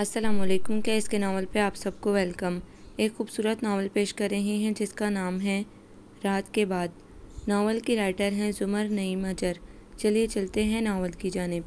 अस्सलामुअलैकुम। क्या इसके नावल पे आप सबको वेलकम। एक खूबसूरत नावल पेश कर रहे हैं जिसका नाम है रात के बाद। नावल की राइटर हैं जुमर नईम अजर। चलिए चलते हैं नावल की जानिब।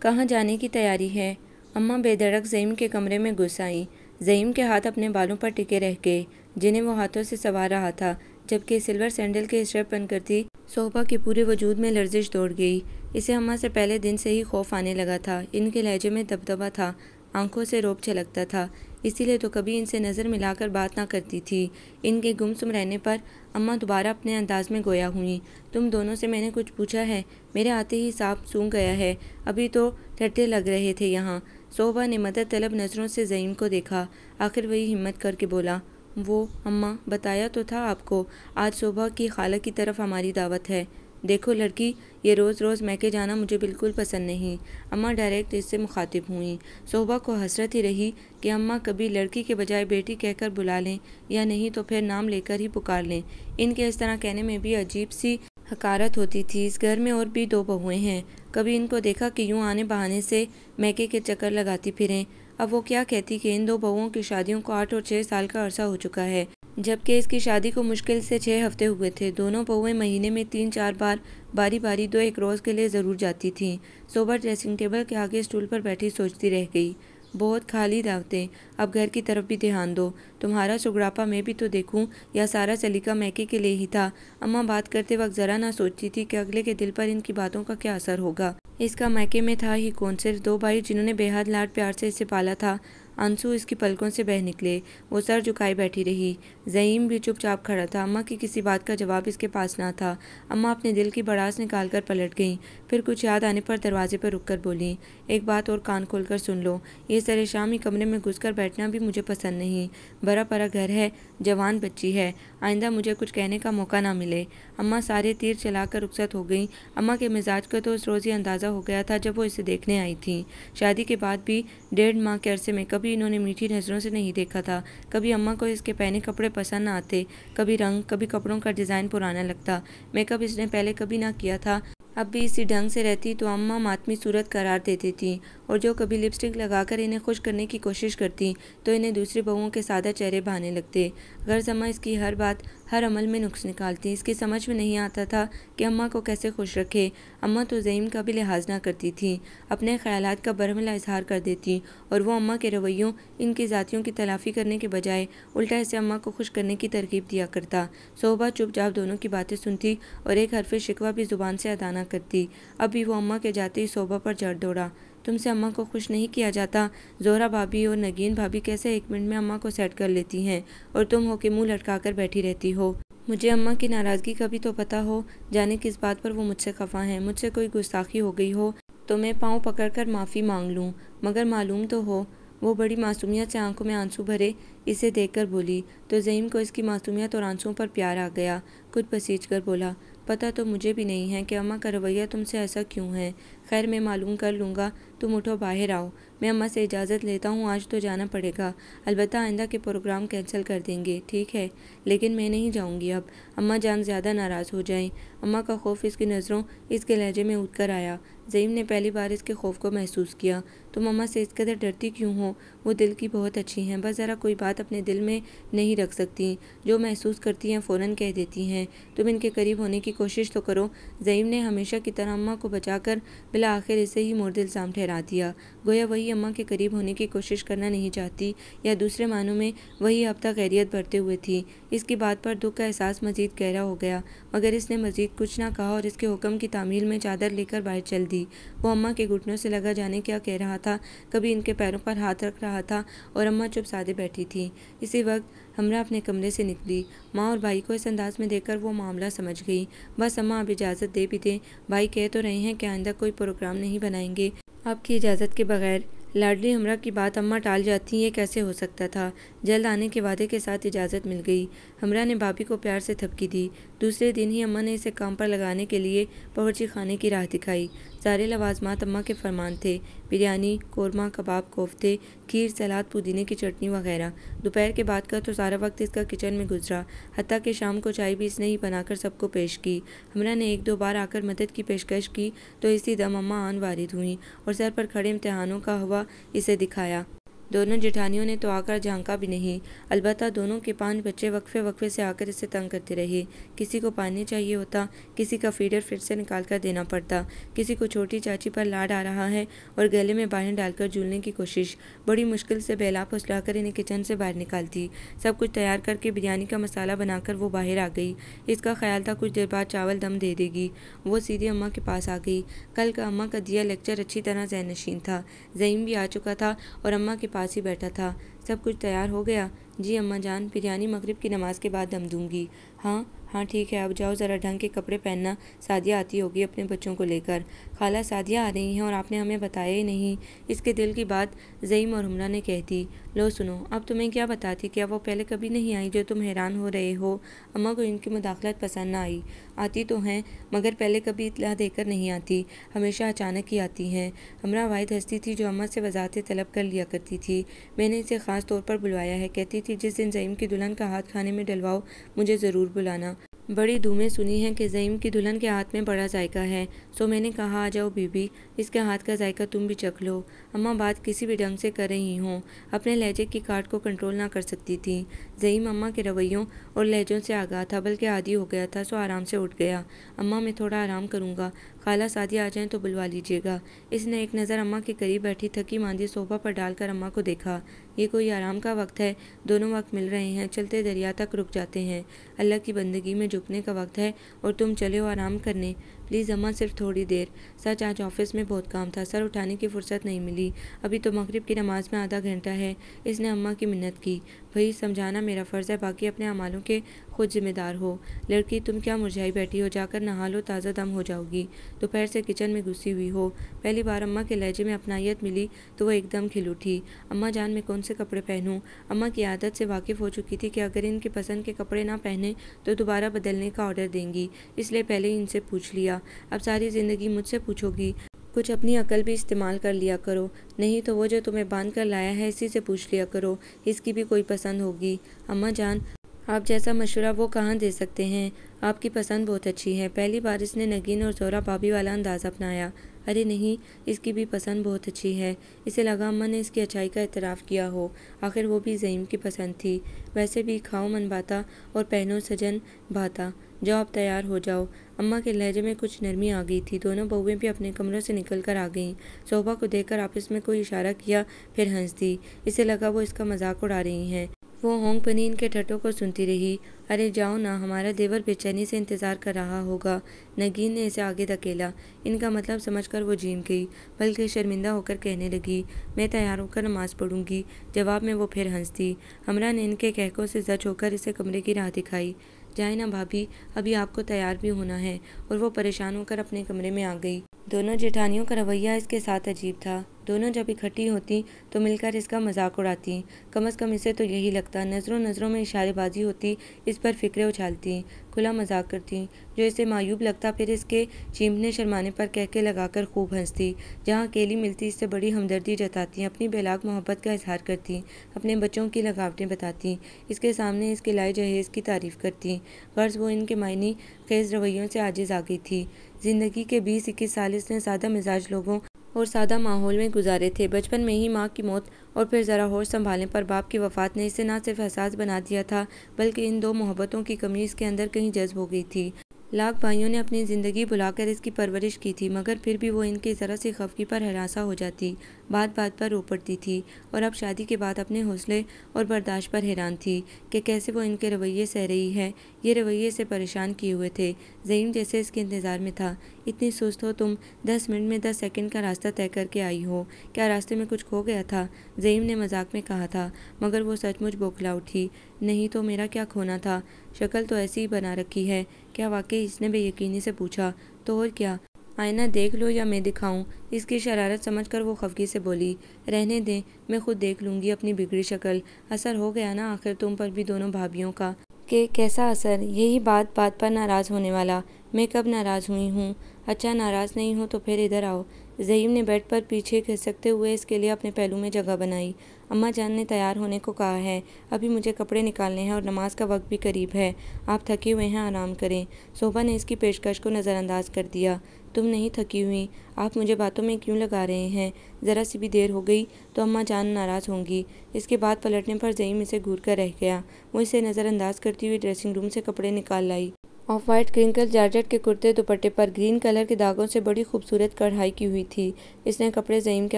कहाँ जाने की तैयारी है? अम्मा बेधड़क ज़ईम के कमरे में घुस आईं। ज़ईम के हाथ अपने बालों पर टिके रह गए जिन्हें वो हाथों से संवार रहा था, जबकि सिल्वर सैंडल के स्टेप बनकर थी। सोहबा के पूरे वजूद में लर्जिश दौड़ गई। इसे अम्मा से पहले दिन से ही खौफ आने लगा था। इनके लहजे में दबदबा था, आंखों से रौब छलकता था। इसीलिए तो कभी इनसे नज़र मिलाकर बात ना करती थी। इनके गुमसुम रहने पर अम्मा दोबारा अपने अंदाज में गोया हुई। तुम दोनों से मैंने कुछ पूछा है? मेरे आते ही सांप सूंघ गया है। अभी तो टट्टे लग रहे थे यहाँ। सोहबा ने मदद तलब नज़रों से ज़ईम को देखा। आखिर वही हिम्मत करके बोला, वो अम्मा बताया तो था आपको, आज सुबह की खाला की तरफ हमारी दावत है। देखो लड़की, ये रोज़ रोज़ मैके जाना मुझे बिल्कुल पसंद नहीं। अम्मा डायरेक्ट इससे मुखातिब हुई। सोहबा को हसरत ही रही कि अम्मा कभी लड़की के बजाय बेटी कहकर बुला लें या नहीं तो फिर नाम लेकर ही पुकार लें। इनके इस तरह कहने में भी अजीब सी हकारत होती थी। इस घर में और भी 2 बहुएं हैं। कभी इनको देखा कि यूं आने बहाने से मैके के चक्कर लगाती फिरें। अब वो क्या कहती कि इन 2 बहुओं की शादियों को 8 और 6 साल का अरसा हो चुका है, जबकि इसकी शादी को मुश्किल से 6 हफ्ते हुए थे। दोनों बहुएं महीने में 3-4 बार बारी बारी 2-1 रोज़ के लिए ज़रूर जाती थीं। सोबा ड्रेसिंग टेबल के आगे स्टूल पर बैठी सोचती रह गई। बहुत खाली दावतें, अब घर की तरफ भी ध्यान दो। तुम्हारा सुगड़ापा मैं भी तो देखूं, या सारा सलीका मैके के लिए ही था? अम्मा बात करते वक्त ज़रा ना सोचती थी कि अगले के दिल पर इनकी बातों का क्या असर होगा। इसका मैके में था ही कौन? सिर्फ 2 भाई जिन्होंने बेहद लाड प्यार से इसे पाला था। आंसू इसकी पलकों से बह निकले। वो सर झुकाए बैठी रही। ज़ईम भी चुपचाप खड़ा था। अम्मा की किसी बात का जवाब इसके पास ना था। अम्मा अपने दिल की भड़ास निकालकर पलट गईं। फिर कुछ याद आने पर दरवाजे पर रुककर बोली, एक बात और कान खोलकर सुन लो। ये सरे शाम ही कमरे में घुसकर बैठना भी मुझे पसंद नहीं। बड़ा परा घर है, जवान बच्ची है, आइंदा मुझे कुछ कहने का मौका ना मिले। अम्मा सारे तीर चलाकर रुखसत हो गईं। अम्मा के मिजाज का तो उस रोज़ ही अंदाज़ा हो गया था जब वो इसे देखने आई थी। शादी के बाद भी 1.5 माह के अरसे में कभी इन्होंने मीठी नज़रों से नहीं देखा था। कभी अम्मा को इसके पहने कपड़े पसंद ना आते, कभी रंग, कभी कपड़ों का डिज़ाइन पुराना लगता। मेकअप इसने पहले कभी ना किया था। अब भी इसी ढंग से रहती तो अम्मा मातमी सूरत करार देती थी, और जो कभी लिपस्टिक लगाकर इन्हें खुश करने की कोशिश करती तो इन्हें दूसरी बहुओं के सादा चेहरे भाने लगते। गर्ज अम्मा इसकी हर बात, हर अमल में नुक्स निकालती। इसकी समझ में नहीं आता था कि अम्मा को कैसे खुश रखे। अम्मा तो ज़ईम का भी लिहाज ना करती थी, अपने ख्यालात का बरमला इजहार कर देती, और वो अम्मा के रवैयों, इनकी ज़ातियों की तलाफ़ी करने के बजाय उल्टा इसे अम्मा को खुश करने की तरकीब दिया करता। सोहबा चुपचाप दोनों की बातें सुनती और एक हरफ शिकवा भी ज़ुबान से अदा ना करती। अभी वो अम्मा के जाते ही सोहबा पर जड़ दौड़ा। तुमसे अम्मा को खुश नहीं किया जाता? जोहरा भाभी और नगीन भाभी कैसे 1 मिनट में अम्मा को सेट कर लेती हैं, और तुम हो के मुंह लटका कर बैठी रहती हो। मुझे अम्मा की नाराज़गी का भी तो पता हो। जाने किस बात पर वो मुझसे खफा हैं। मुझसे कोई गुस्ताखी हो गई हो तो मैं पाँव पकड़कर माफ़ी मांग लूँ, मगर मालूम तो हो। वो बड़ी मासूमियत से आंखों में आंसू भरे इसे देखकर बोली तो ज़ईम को इसकी मासूमियत और आंसुओं पर प्यार आ गया। कुछ पसीज कर बोला, पता तो मुझे भी नहीं है कि अम्मा का रवैया तुमसे ऐसा क्यों है। खैर मैं मालूम कर लूँगा। तुम उठो, बाहर आओ। मैं अम्मा से इजाज़त लेता हूँ, आज तो जाना पड़ेगा। अलबत्ता आइंदा के प्रोग्राम कैंसिल कर देंगे, ठीक है? लेकिन मैं नहीं जाऊँगी अब, अम्मा जान ज़्यादा नाराज़ हो जाएं। अम्मा का खौफ इसकी नज़रों, इसके लहजे में उठ कर आया। ज़ईम ने पहली बार इसके खौफ को महसूस किया। तुम अम्मा से इस कदर डरती क्यों हो? वो दिल की बहुत अच्छी हैं, बस ज़रा कोई बात अपने दिल में नहीं रख सकती। जो महसूस करती हैं फ़ौरन कह देती हैं। तुम इनके करीब होने की कोशिश तो करो। ज़ईम ने हमेशा की तरह अम्मा को बचाकर बिला आखिर इसे ही मुर्द इल्ज़ाम ठहरा दिया। गोया वही अम्मा के करीब होने की कोशिश करना नहीं चाहती, या दूसरे मानों में वही अब तक खैरियत भरते हुए थी। इसकी बात पर दुख का एहसास मजीद गहरा हो गया, मगर इसने मजीद कुछ ना कहा और इसके हुक्म की तामील में चादर लेकर बाहर चल दी। वो अम्मा के घुटनों से लगा जाने क्या कह रहा था, कभी इनके पैरों पर हाथ रख रहा था, और अम्मा चुप सादे बैठी थी। इसी वक्त हमरा अपने कमरे से निकली। माँ और भाई को इस अंदाज में देखकर वो मामला समझ गई। बस अम्मा अब इजाज़त दे भी दें। भाई कह तो रहे हैं कि आइंदा कोई प्रोग्राम नहीं बनाएंगे आपकी इजाज़त के बगैर। लाडली हमरा की बात अम्मा टाल जाती, ये कैसे हो सकता था? जल्द आने के वादे के साथ इजाज़त मिल गई। हमरा ने भाभी को प्यार से थपकी दी। दूसरे दिन ही अम्मा ने इसे काम पर लगाने के लिए बावर्ची खाने की राह दिखाई। सारे लवाजमात अम्मा के फरमान थे। बिरयानी, कोरमा, कबाब, कोफ्ते, खीर, सलाद, पुदीने की चटनी वगैरह। दोपहर के बाद का तो सारा वक्त इसका किचन में गुजरा। हत्ता कि शाम को चाय भी इसने ही बनाकर सबको पेश की। हमरा ने 1-2 बार आकर मदद की पेशकश की तो इसी दम अम्मा आन वारिद हुई और सर पर खड़े इम्तिहानों का हवा इसे दिखाया। दोनों जेठानियों ने तो आकर झांका भी नहीं। अलबत्ता दोनों के 5 बच्चे वक्फे वक्फे से आकर इसे तंग करते रहे। किसी को पानी चाहिए होता, किसी का फीडर फिर से निकाल कर देना पड़ता, किसी को छोटी चाची पर लाड आ रहा है और गले में बाहें डालकर झूलने की कोशिश। बड़ी मुश्किल से बेला फुसलाकर इन्हें किचन से बाहर निकालती। सब कुछ तैयार करके बिरयानी का मसाला बनाकर वो बाहर आ गई। इसका ख्याल था कुछ देर बाद चावल दम दे देगी। वो सीधी अम्मा के पास आ गई। कल का अम्मा का दिया लेक्चर अच्छी तरह ज़हन नशीन था। ज़हीम भी आ चुका था और अम्मा के पास ही बैठा था। सब कुछ तैयार हो गया? जी अम्मा जान, बिरयानी मगरिब की नमाज के बाद दम दूंगी। हाँ ठीक है, अब जाओ ज़रा ढंग के कपड़े पहनना, सादिया आती होगी अपने बच्चों को लेकर। खाला सादिया आ रही हैं और आपने हमें बताया ही नहीं। इसके दिल की बात ज़ईम और हमरा ने कह दी। लो सुनो, अब तुम्हें क्या बताती, क्या वो पहले कभी नहीं आई जो तुम हैरान हो रहे हो? अम्मा को इनकी मुदाखलत पसंद ना आई। आती तो हैं मगर पहले कभी इत्तला देकर नहीं आती, हमेशा अचानक ही आती हैं। हमरा वाहिद हस्ती थी जो अम्मा से वजाहतें तलब कर लिया करती थी। मैंने इसे ख़ास तौर पर बुलवाया है। कहती थी जिस दिन ज़ईम की दुल्हन का हाथ खाने में डलवाओ मुझे ज़रूर बुलाना। बड़ी धूमें सुनी हैं कि ज़ईम की दुल्हन के हाथ में बड़ा जायका है, सो मैंने कहा आ जाओ बीबी, इसके हाथ का जायका तुम भी चख लो। अम्मा बात किसी भी ढंग से कर रही हों, अपने लहजे की काट को कंट्रोल ना कर सकती थी। ज़ईम अम्मा के रवैयों और लहजों से आगाह था, बल्कि आदी हो गया था, सो आराम से उठ गया। अम्मा मैं थोड़ा आराम करूँगा, खाला सादिया आ जाएं तो बुलवा लीजिएगा। इसने एक नज़र अम्मा के करीब बैठी थकी मांदी सोफा पर डालकर अम्मा को देखा। ये कोई आराम का वक्त है? दोनों वक्त मिल रहे हैं, चलते दरिया तक रुक जाते हैं। अल्लाह की बंदगी में झुकने का वक्त है और तुम चले हो आराम करने। प्लीज़ अम्मा सिर्फ थोड़ी देर। सच आज ऑफिस में बहुत काम था, सर उठाने की फुर्सत नहीं मिली। अभी तो मगरिब की नमाज में आधा घंटा है। इसने अम्मा की मिन्नत की। भाई समझाना मेरा फ़र्ज़ है, बाकी अपने अमालों के खुद जिम्मेदार हो। लड़की तुम क्या मुरझाई बैठी हो, जाकर नहा लो, ताज़ा दम हो जाओगी। दोपहर से किचन में घुसी हुई हो। पहली बार अम्मा के लहजे में अपनायत मिली तो वह एकदम खिल उठी। अम्मा जान मैं कौन से कपड़े पहनूं? अम्मा की आदत से वाकिफ़ हो चुकी थी कि अगर इनके पसंद के कपड़े ना पहने तो दोबारा बदलने का ऑर्डर देंगी, इसलिए पहले ही इनसे पूछ लिया। अब सारी ज़िंदगी मुझसे पूछोगी? कुछ अपनी अकल भी इस्तेमाल कर लिया करो, नहीं तो वो जो तुम्हें बांध कर लाया है इसी से पूछ लिया करो, इसकी भी कोई पसंद होगी। अम्मा जान आप जैसा मशवरा वो कहाँ दे सकते हैं, आपकी पसंद बहुत अच्छी है। पहली बार इसने नगीन और ज़ोहरा भाभी वाला अंदाज़ अपनाया। अरे नहीं, इसकी भी पसंद बहुत अच्छी है। इसे लगा अम्मा ने इसकी अच्छाई का एतराफ़ किया हो, आखिर वो भी ज़ईम की पसंद थी। वैसे भी खाओ मन बाता और पहनो सजन भाता। जाओ अब तैयार हो जाओ। अम्मा के लहजे में कुछ नरमी आ गई थी। दोनों बहुएं भी अपने कमरों से निकल कर आ गईं। शोभा को देखकर आपस में कोई इशारा किया, फिर हंस दी। इसे लगा वो इसका मजाक उड़ा रही हैं। वो होंग पनी इनके ठट्टों को सुनती रही। अरे जाओ ना, हमारा देवर बेचैनी से इंतज़ार कर रहा होगा। नगीन ने इसे आगे धकेला। इनका मतलब समझकर वो झीम गई, बल्कि शर्मिंदा होकर कहने लगी मैं तैयार होकर नमाज़ पढ़ूंगी। जवाब में वो फिर हंस दी। हमरा ने इनके कहकों से जच होकर इसे कमरे की राह दिखाई। जाए ना भाभी, अभी आपको तैयार भी होना है। और वो परेशान होकर अपने कमरे में आ गई। दोनों जेठानियों का रवैया इसके साथ अजीब था। दोनों जब इकट्ठी होती तो मिलकर इसका मजाक उड़ाती। कम अज़ कम इसे तो यही लगता। नज़रों नज़रों में इशारेबाजी होती, इस पर फिक्रें उछालती, खुला मजाक करती। जो इसे मायूब लगता फिर इसके चीमने शर्माने पर कहके लगाकर खूब हंसती। जहाँ अकेली मिलती इससे बड़ी हमदर्दी जताती, अपनी बेलाग मोहब्बत का इजहार करती, अपने बच्चों की लगावटें बताती, इसके सामने इसके लाए जहेज़ की तारीफ़ करती। गर्ज वो इनके मायनी खेज़ रवैयों से आजिज़ आ गई थी। ज़िंदगी के 20-21 साल इसने सादा मिजाज लोगों और सादा माहौल में गुजारे थे। बचपन में ही माँ की मौत और फिर ज़रा होश संभालने पर बाप की वफ़ात ने इसे न सिर्फ एहसास बना दिया था, बल्कि इन दो मोहब्बतों की कमी इसके अंदर कहीं जज्ब हो गई थी। लाख भाइयों ने अपनी ज़िंदगी बुलाकर इसकी परवरिश की थी, मगर फिर भी वो इनकी ज़रा सी खफगी पर हरासा हो जाती, बात बात पर रो पड़ती थी। और अब शादी के बाद अपने हौसले और बर्दाश्त पर हैरान थी कि कैसे वो इनके रवैये सह रही है। ये रवैये से परेशान किए हुए थे। ज़ईम जैसे इसके इंतज़ार में था। इतनी सुस्त हो तुम, 10 मिनट में 10 सेकंड का रास्ता तय करके आई हो, क्या रास्ते में कुछ खो गया था? ज़ईम ने मजाक में कहा था, मगर वो सचमुच बौखला उठी। नहीं तो मेरा क्या खोना था, शक्ल तो ऐसी ही बना रखी है। क्या वाकई? इसने बेयकीनी से पूछा। तो और क्या, आईना देख लो या मैं दिखाऊं? इसकी शरारत समझकर वो खफगी से बोली। रहने दें, मैं खुद देख लूँगी अपनी बिगड़ी शक्ल। असर हो गया ना आखिर तुम पर भी दोनों भाभियों का। कि कैसा असर? यही बात बात पर नाराज़ होने वाला। मैं कब नाराज़ हुई हूँ? अच्छा, नाराज़ नहीं हो तो फिर इधर आओ। ज़हीम ने बेड पर पीछे खिसकते हुए इसके लिए अपने पहलू में जगह बनाई। अम्मा जान ने तैयार होने को कहा है, अभी मुझे कपड़े निकालने हैं और नमाज का वक्त भी करीब है। आप थके हुए हैं, आराम करें। शोभा ने इसकी पेशकश को नज़रअंदाज कर दिया। तुम नहीं थकी हुई, आप मुझे बातों में क्यों लगा रहे हैं? ज़रा सी भी देर हो गई तो अम्मा जान नाराज़ होंगी। इसके बाद पलटने पर ज़हीम इसे घूर कर रह गया। वो इसे नज़रअंदाज करती हुई ड्रेसिंग रूम से कपड़े निकाल लाई। ऑफ वाइट क्रिंकल जॉर्जेट के कुर्ते दुपट्टे पर ग्रीन कलर के दागों से बड़ी खूबसूरत कढ़ाई की हुई थी। इसने कपड़े ज़हीम के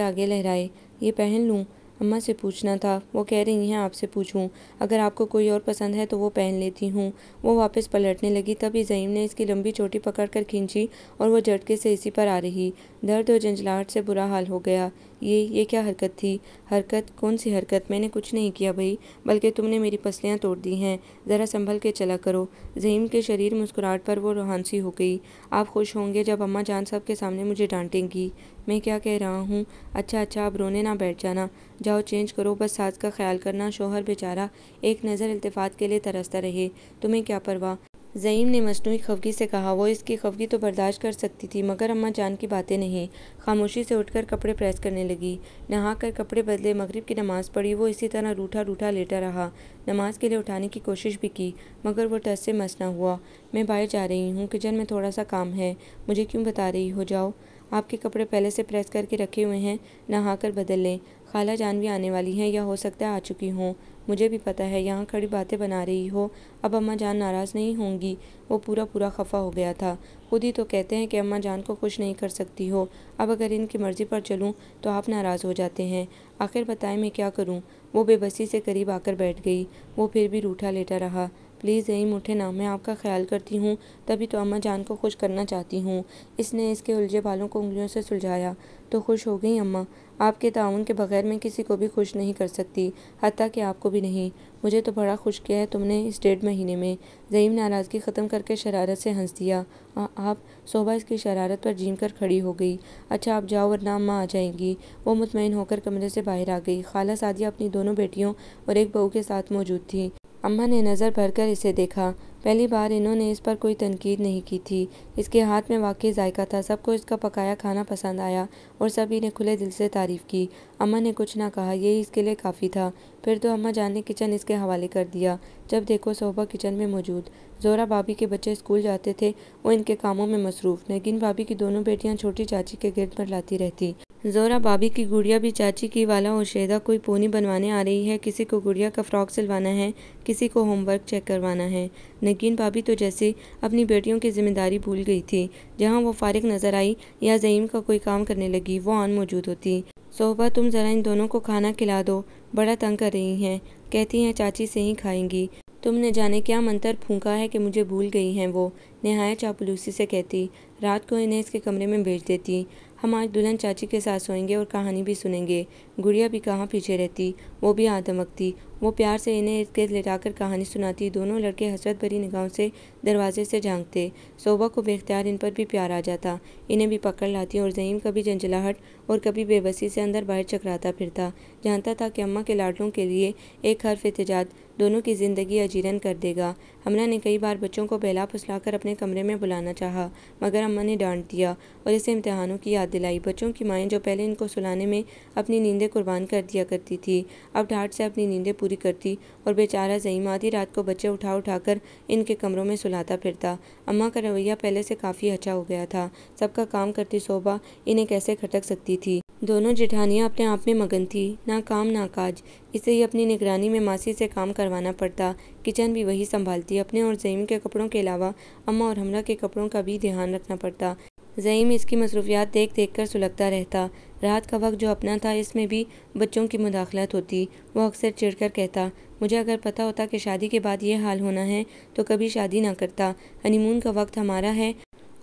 आगे लहराए। ये पहन लूँ? अम्मा से पूछना था, वो कह रही हैं आपसे पूछूं। अगर आपको कोई और पसंद है तो वो पहन लेती हूँ। वो वापस पलटने लगी, तभी ज़हीम ने इसकी लंबी चोटी पकड़कर खींची और वो झटके से इसी पर आ रही। दर्द और झंझलाहट से बुरा हाल हो गया। ये क्या हरकत थी? हरकत? कौन सी हरकत? मैंने कुछ नहीं किया भाई, बल्कि तुमने मेरी पसलियाँ तोड़ दी हैं। ज़रा संभल के चला करो। ज़हीम के शरीर मुस्कुराहट पर वो रूहानी हो गई। आप खुश होंगे जब अम्मा जान सब के सामने मुझे डांटेंगी। मैं क्या कह रहा हूँ? अच्छा, अब रोने ना बैठ जाना। जाओ चेंज करो, बस सास का ख्याल करना। शौहर बेचारा एक नज़र इल्तिफात के लिए तरसता रहे, तुम्हें क्या परवाह? ज़हीम ने मसनूई खफगी से कहा। वो इसकी खफगी तो बर्दाश्त कर सकती थी, मगर अम्मा जान की बातें नहीं। खामोशी से उठकर कपड़े प्रेस करने लगी। नहाकर कपड़े बदले, मगरिब की नमाज़ पढ़ी। वो इसी तरह रूठा रूठा लेटा रहा। नमाज के लिए उठाने की कोशिश भी की, मगर वो टस से मस न हुआ। मैं बाहर जा रही हूँ, किचन में थोड़ा सा काम है। मुझे क्यों बता रही हो? जाओ। आपके कपड़े पहले से प्रेस करके रखे हुए हैं, नहाकर बदल लें। खाला जान भी आने वाली हैं, या हो सकता है आ चुकी हों। मुझे भी पता है, यहाँ खड़ी बातें बना रही हो। अब अम्मा जान नाराज़ नहीं होंगी। वो पूरा खफा हो गया था। खुद ही तो कहते हैं कि अम्मा जान को खुश नहीं कर सकती हो। अब अगर इनकी मर्ज़ी पर चलूँ तो आप नाराज़ हो जाते हैं। आखिर बताएं मैं क्या करूँ? वो बेबसी से करीब आकर बैठ गई। वो फिर भी रूठा लेटा रहा। प्लीज़ ज़हीम उठे ना, मैं आपका ख्याल करती हूँ, तभी तो अम्मा जान को खुश करना चाहती हूँ। इसने इसके उलझे बालों को उंगलियों से सुलझाया। तो खुश हो गई अम्मा? आपके ताउन के बगैर मैं किसी को भी खुश नहीं कर सकती, हत्ता कि आपको भी नहीं। मुझे तो बड़ा खुश किया है तुमने इस 1.5 महीने में। ज़हीम नाराज़गी ख़त्म करके शरारत से हंस दिया। आप? शोभा इसकी शरारत पर झीम कर खड़ी हो गई। अच्छा, आप जाओ वरना अम्मा आ जाएंगी। वो मुतमईन होकर कमरे से बाहर आ गई। खाला सादिया अपनी दोनों बेटियों और एक बहू के साथ मौजूद थी। अम्मा ने नज़र भरकर इसे देखा। पहली बार इन्होंने इस पर कोई तनकीद नहीं की थी। इसके हाथ में वाकई जायका था। सबको इसका पकाया खाना पसंद आया और सभी ने खुले दिल से तारीफ़ की। अम्मा ने कुछ ना कहा, यही इसके लिए काफ़ी था। फिर तो अम्मा जान ने किचन इसके हवाले कर दिया। जब देखो शोभा किचन में मौजूद। ज़ोहरा भाभी के बच्चे स्कूल जाते थे, वो इनके कामों में मसरूफ़। नगीन भाभी की दोनों बेटियाँ छोटी चाची के गिर्द मंडलाती रहती। ज़ोहरा भाभी की गुड़िया भी चाची की वाला और शेदा कोई पोनी बनवाने आ रही है, किसी को गुड़िया का फ्रॉक सिलवाना है, किसी को होमवर्क चेक करवाना है। नगीन भाभी तो जैसे अपनी बेटियों की जिम्मेदारी भूल गई थी। जहाँ वो फारिग नज़र आई या ज़हीम का कोई काम करने लगी, वो आन मौजूद होती। शोभा, तुम ज़रा इन दोनों को खाना खिला दो, बड़ा तंग कर रही हैं। कहती हैं चाची से ही खाएंगी। तुमने जाने क्या मंतर फूंका है कि मुझे भूल गई हैं। वो नहायत चापलूसी से कहती। रात को इन्हें इसके कमरे में भेज देती। हम आज दुल्हन चाची के साथ सोएंगे और कहानी भी सुनेंगे। गुड़िया भी कहाँ पीछे रहती, वो भी आदमकती। वो प्यार से इन्हें इसके लिटाकर कहानी सुनाती। दोनों लड़के हसरत भरी निगाहों से दरवाजे से झांकते। शोभा को बेख्तियार इन पर भी प्यार आ जाता, इन्हें भी पकड़ लाती। और ज़हीम कभी झंझलाहट और कभी बेबसी से अंदर बाहर चकराता फिरता। जानता था कि अम्मा के लाडलों के लिए एक हर्फ एहतिजाज दोनों की ज़िंदगी अजीरन कर देगा। हमला ने कई बार बच्चों को बहला फुसलाकर अपने कमरे में बुलाना चाहा, मगर अम्मा ने डांट दिया और इसे इम्तिहानों की याद दिलाई। बच्चों की माएँ जो पहले इनको सुलाने में अपनी नींदें कुर्बान कर दिया करती थी, अब डांट से अपनी नींदें पूरी करती। और बेचारा ज़हीम आधी रात को बच्चे उठा कर इनके कमरों में सुलाता फिरता। अम्मा का रवैया पहले से काफ़ी अच्छा हो गया था। सबका काम करती शोभा इन्हें कैसे खटक सकती थी। दोनों जेठानियाँ अपने आप में मगन थी, ना काम ना काज। इसे ही अपनी निगरानी में मासी से काम करवाना पड़ता। किचन भी वही संभालती। अपने और ज़हीम के कपड़ों के अलावा अम्मा और हमरा के कपड़ों का भी ध्यान रखना पड़ता। ज़हीम इसकी मसरूफियात देख कर सुलगता रहता। रात का वक्त जो अपना था, इसमें भी बच्चों की मुदाखलत होती। वो अक्सर चिढ़कर कहता, मुझे अगर पता होता कि शादी के बाद ये हाल होना है तो कभी शादी ना करता। हनीमून का वक्त हमारा है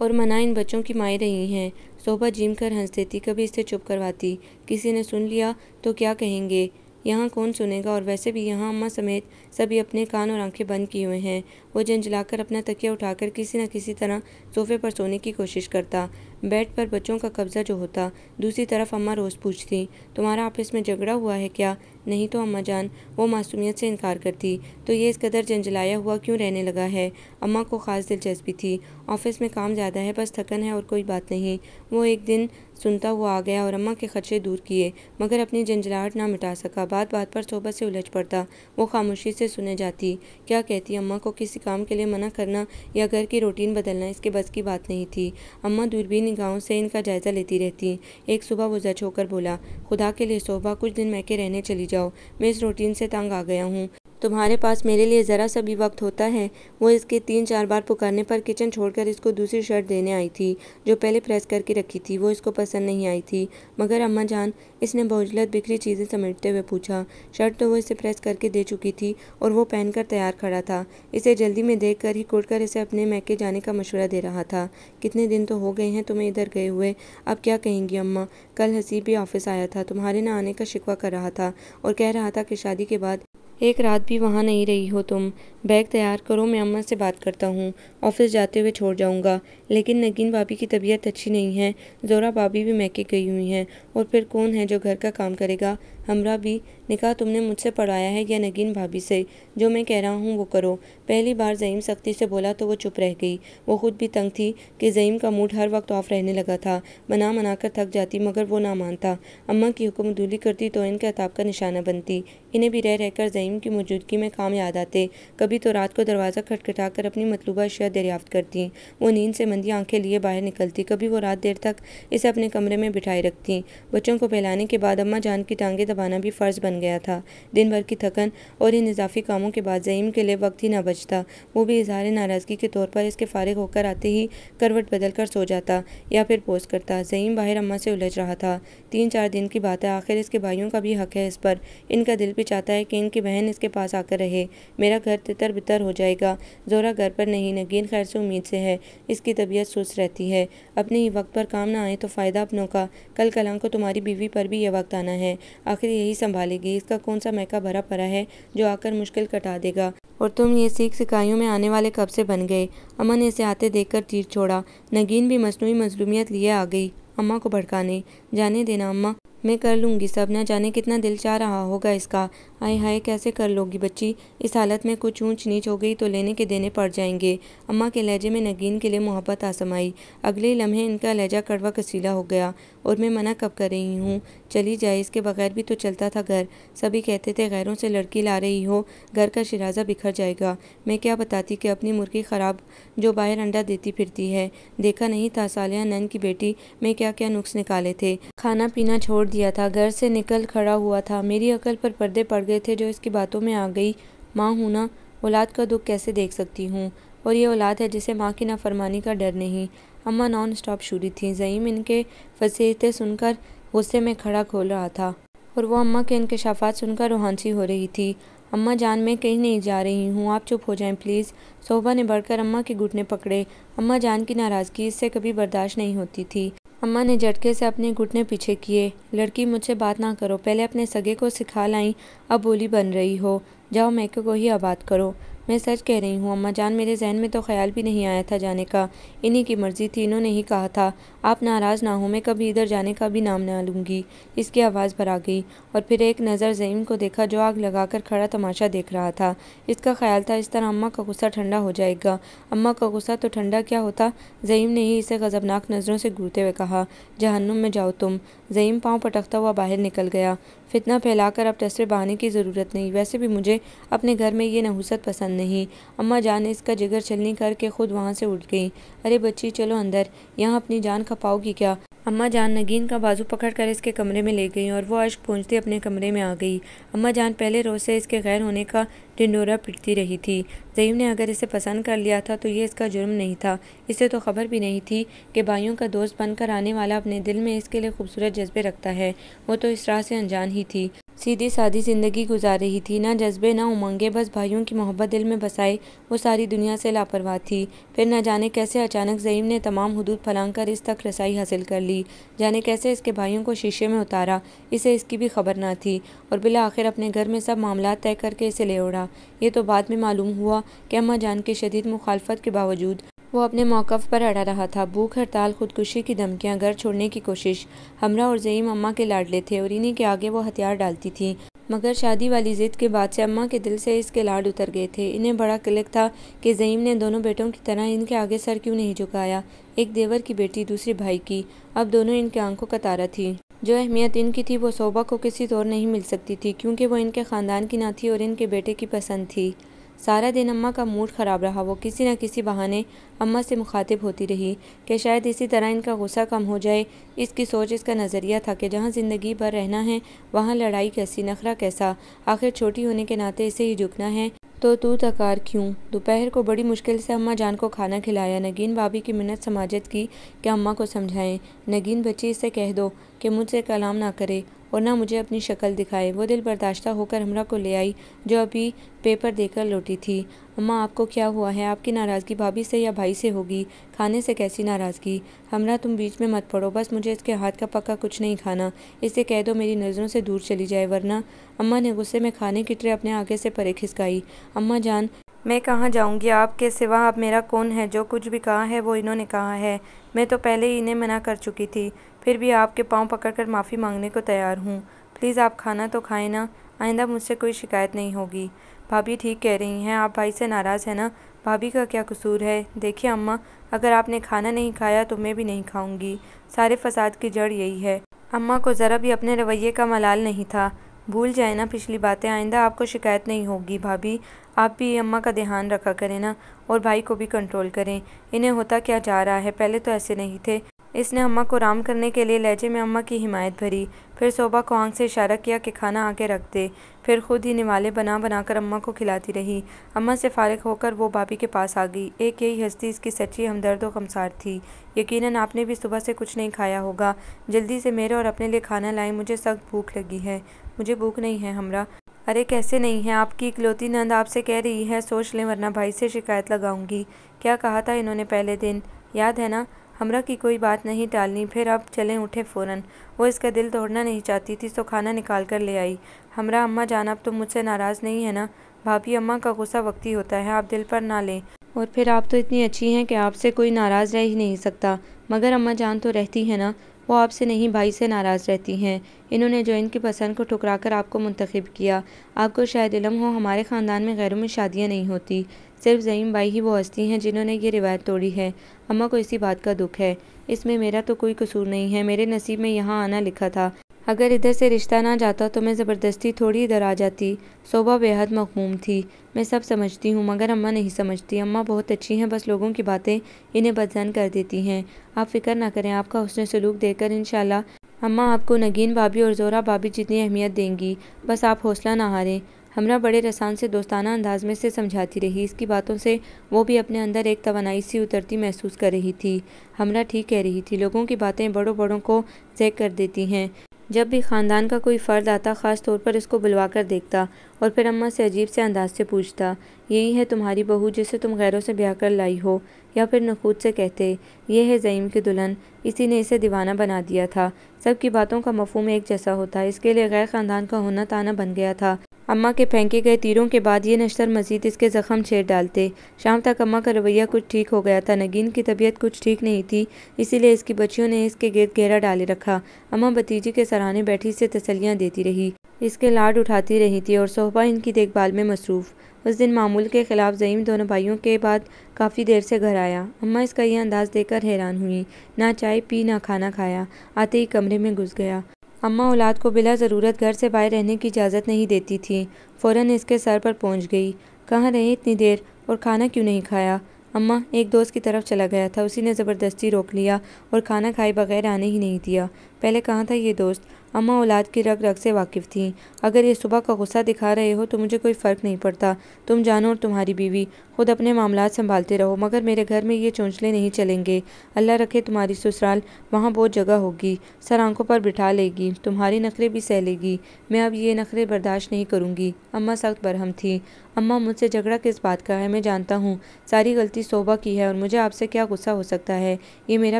और मना इन बच्चों की माएँ रही हैं। शोभा झीम कर हंस देती, कभी इससे चुप करवाती। किसी ने सुन लिया तो क्या कहेंगे? यहाँ कौन सुनेगा? और वैसे भी यहाँ अम्मा समेत सभी अपने कान और आंखें बंद किए हुए हैं। वो झंझलाकर अपना तकिया उठाकर किसी न किसी तरह सोफे पर सोने की कोशिश करता। बेड पर बच्चों का कब्जा जो होता। दूसरी तरफ अम्मा रोज़ पूछती, तुम्हारा आपस में झगड़ा हुआ है क्या? नहीं तो अम्मा जान, वो मासूमियत से इनकार करती। तो ये इस कदर जंजलाया हुआ क्यों रहने लगा है? अम्मा को ख़ास दिलचस्पी थी। ऑफिस में काम ज़्यादा है, बस थकन है और कोई बात नहीं। वो एक दिन सुनता हुआ आ गया और अम्मा के खदशे दूर किए, मगर अपनी झंझलाहट ना मिटा सका। बात बात पर सोबत से उलझ पड़ता। वो खामोशी से सुने जाती। क्या कहती? अम्मा को किसी काम के लिए मना करना या घर की रूटीन बदलना इसके बस की बात नहीं थी। अम्मा दूरबीन निगाहों से इनका जायज़ा लेती रहती। एक सुबह वो जच होकर बोला, खुदा के लिए सोबा, कुछ दिन मैके रहने चली जाओ। मैं इस रूटीन से तंग आ गया हूँ। तुम्हारे पास मेरे लिए ज़रा सा भी वक्त होता है? वो इसके 3-4 बार पुकारने पर किचन छोड़कर इसको दूसरी शर्ट देने आई थी, जो पहले प्रेस करके रखी थी। वो इसको पसंद नहीं आई थी। मगर अम्मा जान, इसने बहुजलत बिखरी चीज़ें समेटते हुए पूछा। शर्ट तो वो इसे प्रेस करके दे चुकी थी और वो पहनकर तैयार खड़ा था। इसे जल्दी में देख कर ही कुड़कर इसे अपने मैके जाने का मशवरा दे रहा था। कितने दिन तो हो गए हैं तुम्हें इधर गए हुए, अब क्या कहेंगी अम्मा? कल हसीब भी ऑफिस आया था, तुम्हारे न आने का शिकवा कर रहा था और कह रहा था कि शादी के बाद एक रात भी वहाँ नहीं रही हो तुम। बैग तैयार करो, मैं अम्मा से बात करता हूँ। ऑफिस जाते हुए छोड़ जाऊँगा। लेकिन नगीन भाभी की तबीयत अच्छी नहीं है, ज़ोरा भाभी भी मैके गई हुई हैं, और फिर कौन है जो घर का काम करेगा? हमरा भी। निकाह तुमने मुझसे पढ़ाया है या नगीन भाभी से? जो मैं कह रहा हूँ वो करो। पहली बार ज़ईम सख्ती से बोला तो वो चुप रह गई। वो खुद भी तंग थी कि ज़ईम का मूड हर वक्त ऑफ रहने लगा था। मना मना कर थक जाती, मगर वो ना मानता। अम्मा की हुक्मदुली करती तो इनके अताब का निशाना बनती। इन्हें भी रह रहकर ज़ईम की मौजूदगी में काम याद आते। कभी तो रात को दरवाज़ा खटखटा कर अपनी मतलूबा अशिया दरियाफ्त करती। वो नींद से मंदी आंखें लिए बाहर निकलती। कभी वो रात देर तक इसे अपने कमरे में बिठाए रखती। बच्चों को पहलाने के बाद अम्मा जान की टांगें दबाना भी फ़र्ज़ बन गया था। दिन भर की थकन और इन इजाफी कामों के बाद ज़ईम के लिए वक्त ही न बचता। वो भी इज़हार नाराज़गी के तौर पर इसके फारिग होकर आते ही करवट बदल कर सो जाता या फिर पोज करता। ज़ईम बाहर अम्मा से उलझ रहा था। 3-4 दिन की बात है। आखिर इसके भाइयों का भी हक है इस पर। इनका दिल भी चाहता है कि इनकी बहन इसके पास आकर रहे। मेरा घर तितर बितर हो जाएगा। ज़ोरा घर पर नहीं, नगीन खैर से उम्मीद से है। इसकी तबीयत सुस्त रहती है। अपने ही वक्त पर काम ना आए तो फ़ायदा अपनों का। कल कलां को तुम्हारी बीवी पर भी यह वक्त आना है। आखिर यही संभालेगी। इसका कौन सा मैका भरा पड़ा है जो आकर मुश्किल कटा देगा? और तुम ये सीख सिकाइयों में आने वाले कब से बन गए? अम्मा ने इसे आते देखकर तीर छोड़ा। नगीन भी मसनूई मजलूमियत लिए आ गई अम्मा को भड़काने। जाने देना अम्मा, मैं कर लूँगी सब। न जाने कितना दिल चाह रहा होगा इसका। हाय हाय, कैसे कर लोगी बच्ची? इस हालत में कुछ ऊंच नीच हो गई तो लेने के देने पड़ जाएंगे। अम्मा के लहजे में नगीन के लिए मोहब्बत आ समाई। अगले लम्हे इनका लहजा कड़वा कसीला हो गया। और मैं मना कब कर रही हूँ? चली जाए, इसके बगैर भी तो चलता था घर। सभी कहते थे गैरों से लड़की ला रही हो, घर का शिराजा बिखर जाएगा। मैं क्या बताती कि अपनी मुर्गी ख़राब जो बाहर अंडा देती फिरती है। देखा नहीं था सालिया नन की बेटी में क्या क्या नुक्स निकाले थे। खाना पीना छोड़ दिया था, घर से निकल खड़ा हुआ था। मेरी अकल पर पर्दे पड़ गए थे जो इसकी बातों में आ गई। माँ हूँ ना, औलाद का दुख कैसे देख सकती हूँ? और ये औलाद है जिसे माँ की नाफरमानी का डर नहीं। अम्मा नॉन स्टॉप शुरू थी। ज़ईम इनके फसीहतें सुनकर गुस्से में खड़ा खोल रहा था और वो अम्मा के इंकशाफात सुनकर रूहानसी हो रही थी। अम्मा जान, मैं कहीं नहीं जा रही हूँ, आप चुप हो जाएं प्लीज़। सोबा ने बढ़कर अम्मा के घुटने पकड़े। अम्मा जान की नाराज़गी इससे कभी बर्दाश्त नहीं होती थी। अम्मा ने झटके से अपने घुटने पीछे किए। लड़की, मुझसे बात ना करो, पहले अपने सगे को सिखा लाई, अब बोली बन रही हो। जाओ मैके को ही आबाद करो। मैं सच कह रही हूँ अम्मा जान, मेरे जहन में तो ख्याल भी नहीं आया था जाने का। इन्हीं की मर्ज़ी थी, इन्होंने ही कहा था। आप नाराज़ ना हो, मैं कभी इधर जाने का भी नाम ना लूँगी। इसकी आवाज़ भर आ गई और फिर एक नज़र ज़ईम को देखा जो आग लगाकर खड़ा तमाशा देख रहा था। इसका ख्याल था इस तरह अम्मा का गुस्सा ठंडा हो जाएगा। अम्मा का गुस्सा तो ठंडा क्या होता। ज़ईम ने ही इसे गज़बनाक नज़रों से घूरते हुए कहा, जहन्नुम में जाओ तुम। ज़ईम पाँव पटकता हुआ बाहर निकल गया। फितना फैलाकर अब तस्वीर बहाने की ज़रूरत नहीं। वैसे भी मुझे अपने घर में ये नहुसत पसंद नहीं। अम्मा जान ने इसका जिगर छलनी करके खुद वहाँ से उठ गई। अरे बच्ची, चलो अंदर, यहाँ अपनी जान खपाओगी क्या? अम्मा जान नगीन का बाजू पकड़कर इसके कमरे में ले गई और वो अश्क पहुँचती अपने कमरे में आ गई। अम्मा जान पहले रोज़ से इसके गैर होने का ढिंडोरा पिटती रही थी। ज़ईम ने अगर इसे पसंद कर लिया था तो ये इसका जुर्म नहीं था। इसे तो खबर भी नहीं थी कि भाइयों का दोस्त बनकर आने वाला अपने दिल में इसके लिए खूबसूरत जज्बे रखता है। वो तो इस राह से अनजान ही थी। सीधी सादी ज़िंदगी गुजार रही थी, ना जज्बे ना उमंगे, बस भाइयों की मोहब्बत दिल में बसाए वो सारी दुनिया से लापरवाह थी। फिर न जाने कैसे अचानक ज़ईम ने तमाम हुदूद फलांग कर इस तक रसाई हासिल कर ली। जाने कैसे इसके भाइयों को शीशे में उतारा, इसे इसकी भी खबर ना थी। और बिला आखिर अपने घर में सब मामला तय करके इसे ले उड़ा। ये तो बाद में मालूम हुआ कि अम्मा जान की शदीद मुखालफत के बावजूद वो अपने मौक़िफ़ पर अड़ा रहा था। भूख हड़ताल, खुदकुशी की धमकियाँ, घर छोड़ने की कोशिश। हमरा और ज़ईम अम्मा के लाडले थे और इन्हीं के आगे वो हथियार डालती थी। मगर शादी वाली ज़िद के बाद से अम्मा के दिल से इसके लाड उतर गए थे। इन्हें बड़ा क्लिक था कि ज़ईम ने दोनों बेटों की तरह इनके आगे सर क्यों नहीं झुकाया। एक देवर की बेटी, दूसरी भाई की। अब दोनों इनके आंखों का तारा थी। जो अहमियत इनकी थी वो सोबा को किसी और नहीं मिल सकती थी, क्योंकि वो इनके ख़ानदान की ना थी और इनके बेटे की पसंद थी। सारा दिन अम्मा का मूड ख़राब रहा। वो किसी न किसी बहाने अम्मा से मुखातिब होती रही कि शायद इसी तरह इनका गुस्सा कम हो जाए। इसकी सोच, इसका नज़रिया था कि जहाँ ज़िंदगी भर रहना है वहाँ लड़ाई कैसी, नखरा कैसा, आखिर छोटी होने के नाते इसे ही झुकना है तो तू तकार क्यों। दोपहर को बड़ी मुश्किल से अम्मा जान को खाना खिलाया। नगीन भाभी की मिन्नत समाजत की कि अम्मा को समझाएं। नगीन बच्ची, इससे कह दो कि मुझसे कलाम ना करे और ना मुझे अपनी शक्ल दिखाए। वो दिल बर्दाश्ता होकर हमरा को ले आई, जो अभी पेपर देकर लौटी थी। अम्मा, आपको क्या हुआ है? आपकी नाराज़गी भाभी से या भाई से होगी, खाने से कैसी नाराज़गी? हमरा, तुम बीच में मत पड़ो। बस मुझे इसके हाथ का पक्का कुछ नहीं खाना। इससे कह दो मेरी नज़रों से दूर चली जाए, वरना। अम्मा ने गुस्से में खाने की ट्रे अपने आगे से परे खिसकाई। अम्मा जान, मैं कहाँ जाऊँगी आपके सिवा? अब मेरा कौन है? जो कुछ भी कहा है वो इन्होंने कहा है। मैं तो पहले ही इन्हें मना कर चुकी थी, फिर भी आपके पाँव पकड़कर माफ़ी मांगने को तैयार हूँ। प्लीज़ आप खाना तो खाएं ना, आइंदा मुझसे कोई शिकायत नहीं होगी। भाभी ठीक कह रही हैं, आप भाई से नाराज़ हैं ना? भाभी का क्या कसूर है? देखिए अम्मा, अगर आपने खाना नहीं खाया तो मैं भी नहीं खाऊंगी। सारे फसाद की जड़ यही है। अम्मा को ज़रा भी अपने रवैये का मलाल नहीं था। भूल जाए ना पिछली बातें, आइंदा आपको शिकायत नहीं होगी। भाभी, आप भी अम्मा का ध्यान रखा करें ना, और भाई को भी कंट्रोल करें। इन्हें होता क्या जा रहा है, पहले तो ऐसे नहीं थे। इसने अम्मा को राम करने के लिए लहजे में अम्मा की हिमायत भरी, फिर सोबा को आंख से इशारा किया कि खाना आके रख दे, फिर खुद ही निवाले बना बनाकर अम्मा को खिलाती रही। अम्मा से फारिग होकर वो भाभी के पास आ गई। एक यही हस्ती इसकी सच्ची हमदर्द और गमसार थी। यकीनन आपने भी सुबह से कुछ नहीं खाया होगा। जल्दी से मेरे और अपने लिए खाना लाएं, मुझे सख्त भूख लगी है। मुझे भूख नहीं है हमरा। अरे कैसे नहीं है? आपकी इकलौती नंद आपसे कह रही है, सोच लें वरना भाई से शिकायत लगाऊंगी। क्या कहा था इन्होंने पहले दिन, याद है ना? हमरा की कोई बात नहीं टालनी। फिर अब चलें, उठे फ़ौरन। वो इसका दिल तोड़ना नहीं चाहती थी, तो खाना निकाल कर ले आई। हमरा, अम्मा जान, अब तुम मुझसे नाराज़ नहीं है ना? भाभी, अम्मा का गुस्सा वक्ती होता है, आप दिल पर ना लें। और फिर आप तो इतनी अच्छी हैं कि आपसे कोई नाराज़ रह ही नहीं सकता। मगर अम्मा जान तो रहती है ना, वो आपसे नहीं भाई से नाराज़ रहती हैं। इन्होंने जो इनकी पसंद को ठुकराकर आपको मुंतखब किया। आपको शायद इल्म हो, हमारे ख़ानदान में गैरों में शादियाँ नहीं होती। सिर्फ ज़ईम भाई ही वो हस्ती हैं जिन्होंने ये रिवायत तोड़ी है। अम्मा को इसी बात का दुख है। इसमें मेरा तो कोई कसूर नहीं है। मेरे नसीब में यहाँ आना लिखा था। अगर इधर से रिश्ता ना जाता तो मैं ज़बरदस्ती थोड़ी इधर आ जाती। सोबा बेहद मखमूम थी। मैं सब समझती हूँ, मगर अम्मा नहीं समझती। अम्मा बहुत अच्छी हैं, बस लोगों की बातें इन्हें बदज़न कर देती हैं। आप फ़िक्र ना करें, आपका हुस्न सलूक देकर इंशाल्लाह अम्मा आपको नगीन भाभी और ज़ोहरा भाभी जितनी अहमियत देंगी। बस आप हौसला ना हारें। हमरा बड़े रसान से दोस्ताना अंदाज में से समझाती रही। इसकी बातों से वो भी अपने अंदर एक तवानाई सी उतरती महसूस कर रही थी। हमरा ठीक कह रही थी, लोगों की बातें बड़ों बड़ों को ज़ेक कर देती हैं। जब भी ख़ानदान का कोई फ़र्द आता, ख़ास तौर पर इसको बुलवा कर देखता और फिर अम्मा से अजीब से अंदाज से पूछता, यही है तुम्हारी बहू जिसे तुम गैरों से ब्याह कर लाई हो? या फिर नखूद से कहते, ये है ज़ईम की दुल्हन, इसी ने इसे दीवाना बना दिया था। सबकी बातों का मफ़हूम एक जैसा होता, इसके लिए गैर ख़ानदान का होना ताना बन गया था। अम्मा के फेंके गए तीरों के बाद ये नश्तर मज़ीद इसके ज़ख़म छेड़ डालते। शाम तक अम्मा का रवैया कुछ ठीक हो गया था। नगीन की तबीयत कुछ ठीक नहीं थी, इसीलिए इसकी बच्चियों ने इसके गिर्द घेरा डाले रखा। अम्मा भतीजी के सराहने बैठी इसे तसल्लियाँ देती रही, इसके लाड उठाती रही थी और सोहबा इनकी देखभाल में मसरूफ़। उस दिन मामूल के ख़िलाफ़ ज़ईम दोनों भाइयों के बाद काफ़ी देर से घर आया। अम्मा इसका यह अंदाज़ देखकर हैरान हुई। ना चाय पी, ना खाना खाया, आते ही कमरे में घुस गया। अम्मा औलाद को बिला ज़रूरत घर से बाहर रहने की इजाज़त नहीं देती थी। फ़ौरन इसके सर पर पहुंच गई। कहाँ रहे इतनी देर और खाना क्यों नहीं खाया? अम्मा, एक दोस्त की तरफ चला गया था, उसी ने ज़बरदस्ती रोक लिया और खाना खाए बगैर आने ही नहीं दिया। पहले कहाँ था ये दोस्त? अम्मा औलाद की रग रग से वाकिफ़ थी। अगर ये सुबह का गुस्सा दिखा रहे हो तो मुझे कोई फ़र्क नहीं पड़ता। तुम जानो और तुम्हारी बीवी खुद अपने मामलात संभालते रहो, मगर मेरे घर में ये चोंचले नहीं चलेंगे। अल्लाह रखे तुम्हारी ससुराल वहाँ बहुत जगह होगी, सर आंखों पर बिठा लेगी, तुम्हारी नखरे भी सह लेगी। मैं अब ये नखरे बर्दाश्त नहीं करूँगी। अम्मा सख्त बरहम थी। अम्मा, मुझसे झगड़ा किस बात का है? मैं जानता हूँ सारी गलती सोबा की है और मुझे आपसे क्या गुस्सा हो सकता है? ये मेरा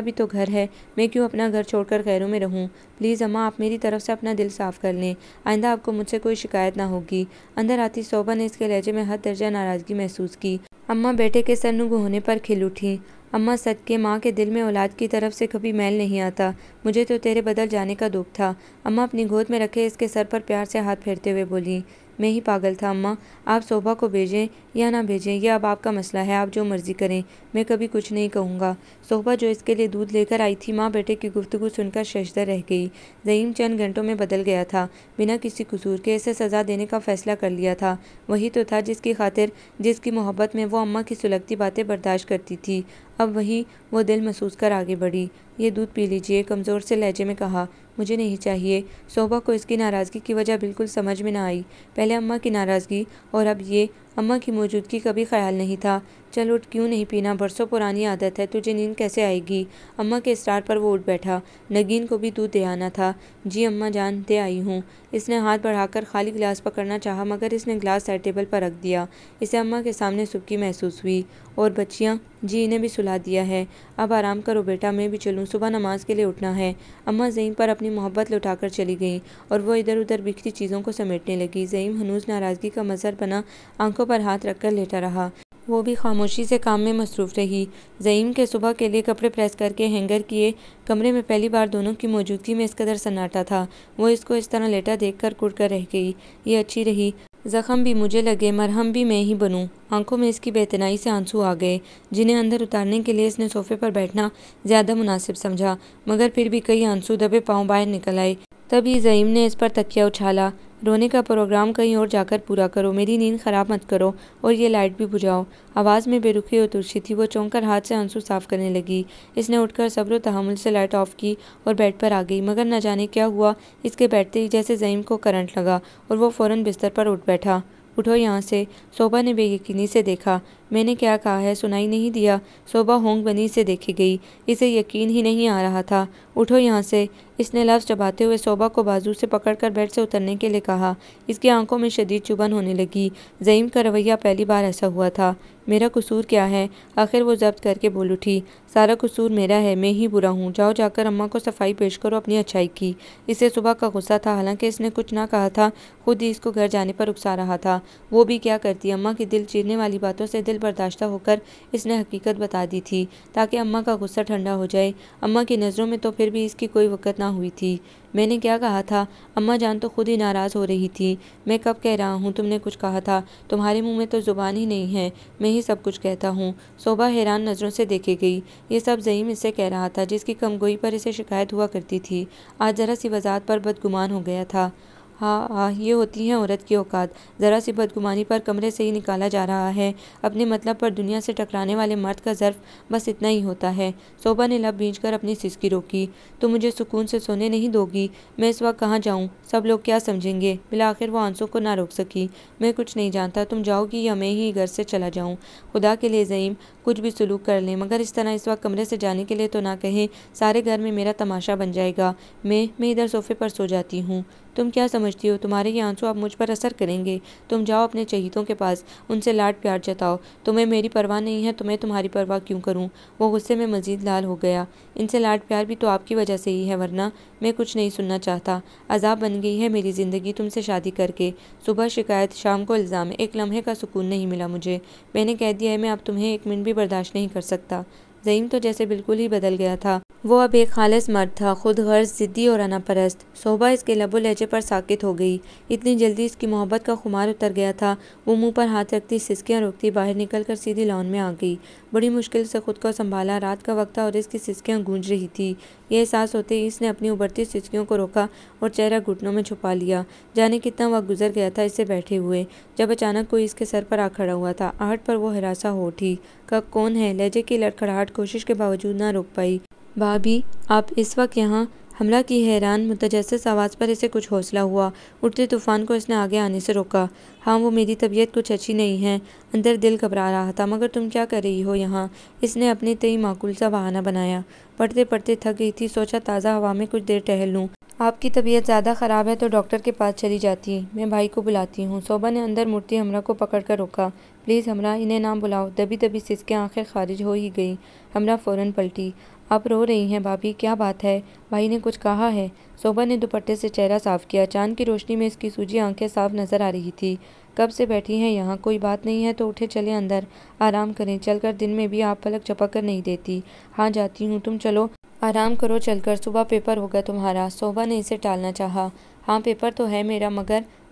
भी तो घर है, मैं क्यों अपना घर छोड़कर गैरों में रहूँ? प्लीज़ अम्मा, आप मेरी तरफ से अपना दिल साफ़ कर लें, आइंदा आपको मुझसे कोई शिकायत ना होगी। अंदर आती सोबा ने इसके लहजे में हद दर्जा नाराज़गी महसूस की। अम्मा बेटे के सर नुगु होने पर खिल उठी। अम्मा सदके माँ के दिल में औलाद की तरफ से कभी मैल नहीं आता। मुझे तो तेरे बदल जाने का दुख था। अम्मा अपनी गोद में रखे इसके सर पर प्यार से हाथ फेरते हुए बोली। मैं ही पागल था अम्मा। आप शोभा को भेजें या ना भेजें यह अब आपका मसला है, आप जो मर्जी करें, मैं कभी कुछ नहीं कहूँगा। शोभा जो इसके लिए दूध लेकर आई थी, माँ बेटे की गुफ्तगू सुनकर शशदर रह गई। ज़हीम चंद घंटों में बदल गया था। बिना किसी कसूर के इसे सज़ा देने का फैसला कर लिया था। वही तो था जिसकी खातिर, जिसकी मोहब्बत में वो अम्मा की सुलगती बातें बर्दाश्त करती थी। अब वही वो दिल महसूस कर आगे बढ़ी। ये दूध पी लीजिए, कमज़ोर से लहजे में कहा। मुझे नहीं चाहिए। शोभा को इसकी नाराज़गी की वजह बिल्कुल समझ में न आई। पहले अम्मा की नाराज़गी और अब ये अम्मा की मौजूदगी कभी ख्याल नहीं था। चल उठ, क्यों नहीं पीना, बरसों पुरानी आदत है, तुझे नींद कैसे आएगी। अम्मा के इसरार पर वो उठ बैठा। नगीन को भी दूध दे आना था। जी अम्मा जान, दे आई हूँ। इसने हाथ बढ़ाकर खाली गिलास पकड़ना चाहा मगर इसने गिलास साइड टेबल पर रख दिया। इसे अम्मा के सामने सुबकी महसूस हुई। और बच्चियाँ? जी इन्हें भी सुला दिया है। अब आराम करो बेटा, मैं भी चलूँ, सुबह नमाज के लिए उठना है। अम्मा ज़हीम पर अपनी मोहब्बत लौटाकर चली गईं और वो इधर उधर बिखरी चीज़ों को समेटने लगी। ज़हीम हनूज नाराज़गी का मज़हर बना आंखों पर हाथ रखकर लेटा रहा। वो भी खामोशी से काम में मसरूफ़ रही। ज़हीम के सुबह के लिए कपड़े प्रेस करके हैंगर किए। कमरे में पहली बार दोनों की मौजूदगी में इस कदर सन्नाटा था। वो इसको इस तरह लेटा देखकर कुड़ कर रह गई। ये अच्छी रही। ज़ख़म भी मुझे लगे, मरहम भी मैं ही बनूं। आंखों में इसकी बेतनाई से आंसू आ गए, जिन्हें अंदर उतारने के लिए इसने सोफे पर बैठना ज़्यादा मुनासिब समझा, मगर फिर भी कई आंसू दबे पाँव बाहर निकल आए। तभी ज़हीम ने इस पर तकिया उछाला। रोने का प्रोग्राम कहीं और जाकर पूरा करो, मेरी नींद ख़राब मत करो, और ये लाइट भी बुझाओ। आवाज़ में बेरुखी और तुरशी थी। वो चौंक कर हाथ से आंसू साफ करने लगी। इसने उठकर सब्र तहम्मुल से लाइट ऑफ की और बेड पर आ गई, मगर न जाने क्या हुआ, इसके बैठते ही जैसे ज़हीम को करंट लगा और वो फ़ौरन बिस्तर पर उठ बैठा। उठो यहाँ से। शोभा ने बेयकीनी से देखा। मैंने क्या कहा है, सुनाई नहीं दिया। शोभा होंग बनी से देखी गई। इसे यकीन ही नहीं आ रहा था। उठो यहाँ से। इसने लफ्ज़ चबाते हुए शोभा को बाजू से पकड़कर बेड से उतरने के लिए कहा। इसकी आंखों में शदीद चुभन होने लगी। ज़हीम का रवैया पहली बार ऐसा हुआ था। मेरा कसूर क्या है? आखिर वो ज़ब्त करके बोल उठी। सारा कसूर मेरा है, मैं ही बुरा हूँ। जाओ जाकर अम्मा को सफाई पेश करो अपनी अच्छाई की। इसे सुबह का गुस्सा था, हालांकि इसने कुछ ना कहा था, खुद ही इसको घर जाने पर उकसा रहा था। वो भी क्या करती, अम्मा की दिल चीरने वाली बातों से दिल बर्दाश्ता होकर इसने हकीकत बता दी थी, ताकि अम्मा का गुस्सा ठंडा हो जाए। अम्मा की नज़रों में तो फिर भी इसकी कोई वक़्त ना हुई थी। मैंने क्या कहा था? अम्मा जान तो खुद ही नाराज़ हो रही थी। मैं कब कह रहा हूँ तुमने कुछ कहा था? तुम्हारे मुंह में तो ज़ुबान ही नहीं है, मैं ही सब कुछ कहता हूँ। शोभा हैरान नज़रों से देखे गई। ये सब ज़हीम इससे कह रहा था, जिसकी कमगोई पर इसे शिकायत हुआ करती थी। आज ज़रा सी वज़ाहत पर बदगुमान हो गया था। हाँ, ये होती है औरत की औकात। ज़रा सी बदगुमानी पर कमरे से ही निकाला जा रहा है। अपने मतलब पर दुनिया से टकराने वाले मर्द का ज़र्फ बस इतना ही होता है। शोभा ने लब भींचकर अपनी सिसकी रोकी। तुम मुझे सुकून से सोने नहीं दोगी? मैं इस वक्त कहाँ जाऊँ? सब लोग क्या समझेंगे? बिला आखिर वो आंसू को ना रोक सकी। मैं कुछ नहीं जानता, तुम जाओगी या मैं ही घर से चला जाऊँ? खुदा के लिए ज़हीम, कुछ भी सलूक कर लें, मगर इस तरह इस वक्त कमरे से जाने के लिए तो ना कहें। सारे घर में मेरा तमाशा बन जाएगा। मैं इधर सोफे पर सो जाती हूँ। तुम क्या समझती हो, तुम्हारे ये आंसू अब मुझ पर असर करेंगे? तुम जाओ अपने चहीतों के पास, उनसे लाड प्यार जताओ। तुम्हें मेरी परवाह नहीं है तो मैं तुम्हारी परवाह क्यों करूं? वो गुस्से में मजीद लाल हो गया। इनसे लाड प्यार भी तो आपकी वजह से ही है, वरना मैं कुछ नहीं सुनना चाहता। अजाब बन गई है मेरी ज़िंदगी तुमसे शादी करके। सुबह शिकायत, शाम को इल्ज़ाम, एक लम्हे का सुकून नहीं मिला मुझे। मैंने कह दिया है मैं अब तुम्हें एक मिनट भी बर्दाश्त नहीं कर सकता। ज़हीम तो जैसे बिल्कुल ही बदल गया था। वो अब एक खालिस मर्द था, खुद गर्ज, ज़िद्दी और अनापरस्त। शोभा इसके लबो लहजे पर साकित हो गई। इतनी जल्दी इसकी मोहब्बत का खुमार उतर गया था। वो मुंह पर हाथ रखती, सिसकियाँ रोकती, बाहर निकलकर सीधी लॉन में आ गई। बड़ी मुश्किल से खुद को संभाला। रात का वक्त था और इसकी सिसकियाँ गूंज रही थी। यह एहसास होते ही इसने अपनी उभरती सिसकियों को रोका और चेहरा घुटनों में छुपा लिया। जाने कितना वक्त गुजर गया था इससे बैठे हुए, जब अचानक कोई इसके सर पर आ खड़ा हुआ था। आहट पर वो हिरासा हो उठी। कब, कौन है? लहजे की लड़खड़ाहट कोशिश के बावजूद ना रोक पाई। भाभी, आप इस वक्त यहाँ? हमला की हैरान मुतजस्सिस आवाज़ पर इसे कुछ हौसला हुआ। उठते तूफान को इसने आगे आने से रोका। हाँ, वो मेरी तबीयत कुछ अच्छी नहीं है। अंदर दिल घबरा रहा था। मगर तुम क्या कर रही हो यहाँ? इसने अपने तय माकूल सा बहाना बनाया। पढ़ते पढ़ते थक गई थी, सोचा ताज़ा हवा में कुछ देर टहल लूँ। आपकी तबीयत ज़्यादा ख़राब है तो डॉक्टर के पास चली जाती। मैं भाई को बुलाती हूँ। शोभा ने अंदर मुड़ती हमरा को पकड़कर रोका। प्लीज़ हमरा, इन्हें ना बुलाओ। दबी दबी सिसके आंखें खारिज हो ही गई। हमरा फ़ौरन पलटी। आप रो रही हैं भाभी, क्या बात है? भाई ने कुछ कहा है? शोभा ने दुपट्टे से चेहरा साफ किया। चांद की रोशनी में इसकी सूजी आंखें साफ नजर आ रही थी। कब से बैठी हैं यहाँ? कोई बात नहीं है तो उठे चले अंदर, आराम करें। चलकर दिन में भी आप पलक झपक कर नहीं देती। हाँ जाती हूँ, तुम चलो आराम करो चलकर, सुबह पेपर होगा तुम्हारा। शोभा ने इसे टालना चाहा। हाँ पेपर तो है मेरा,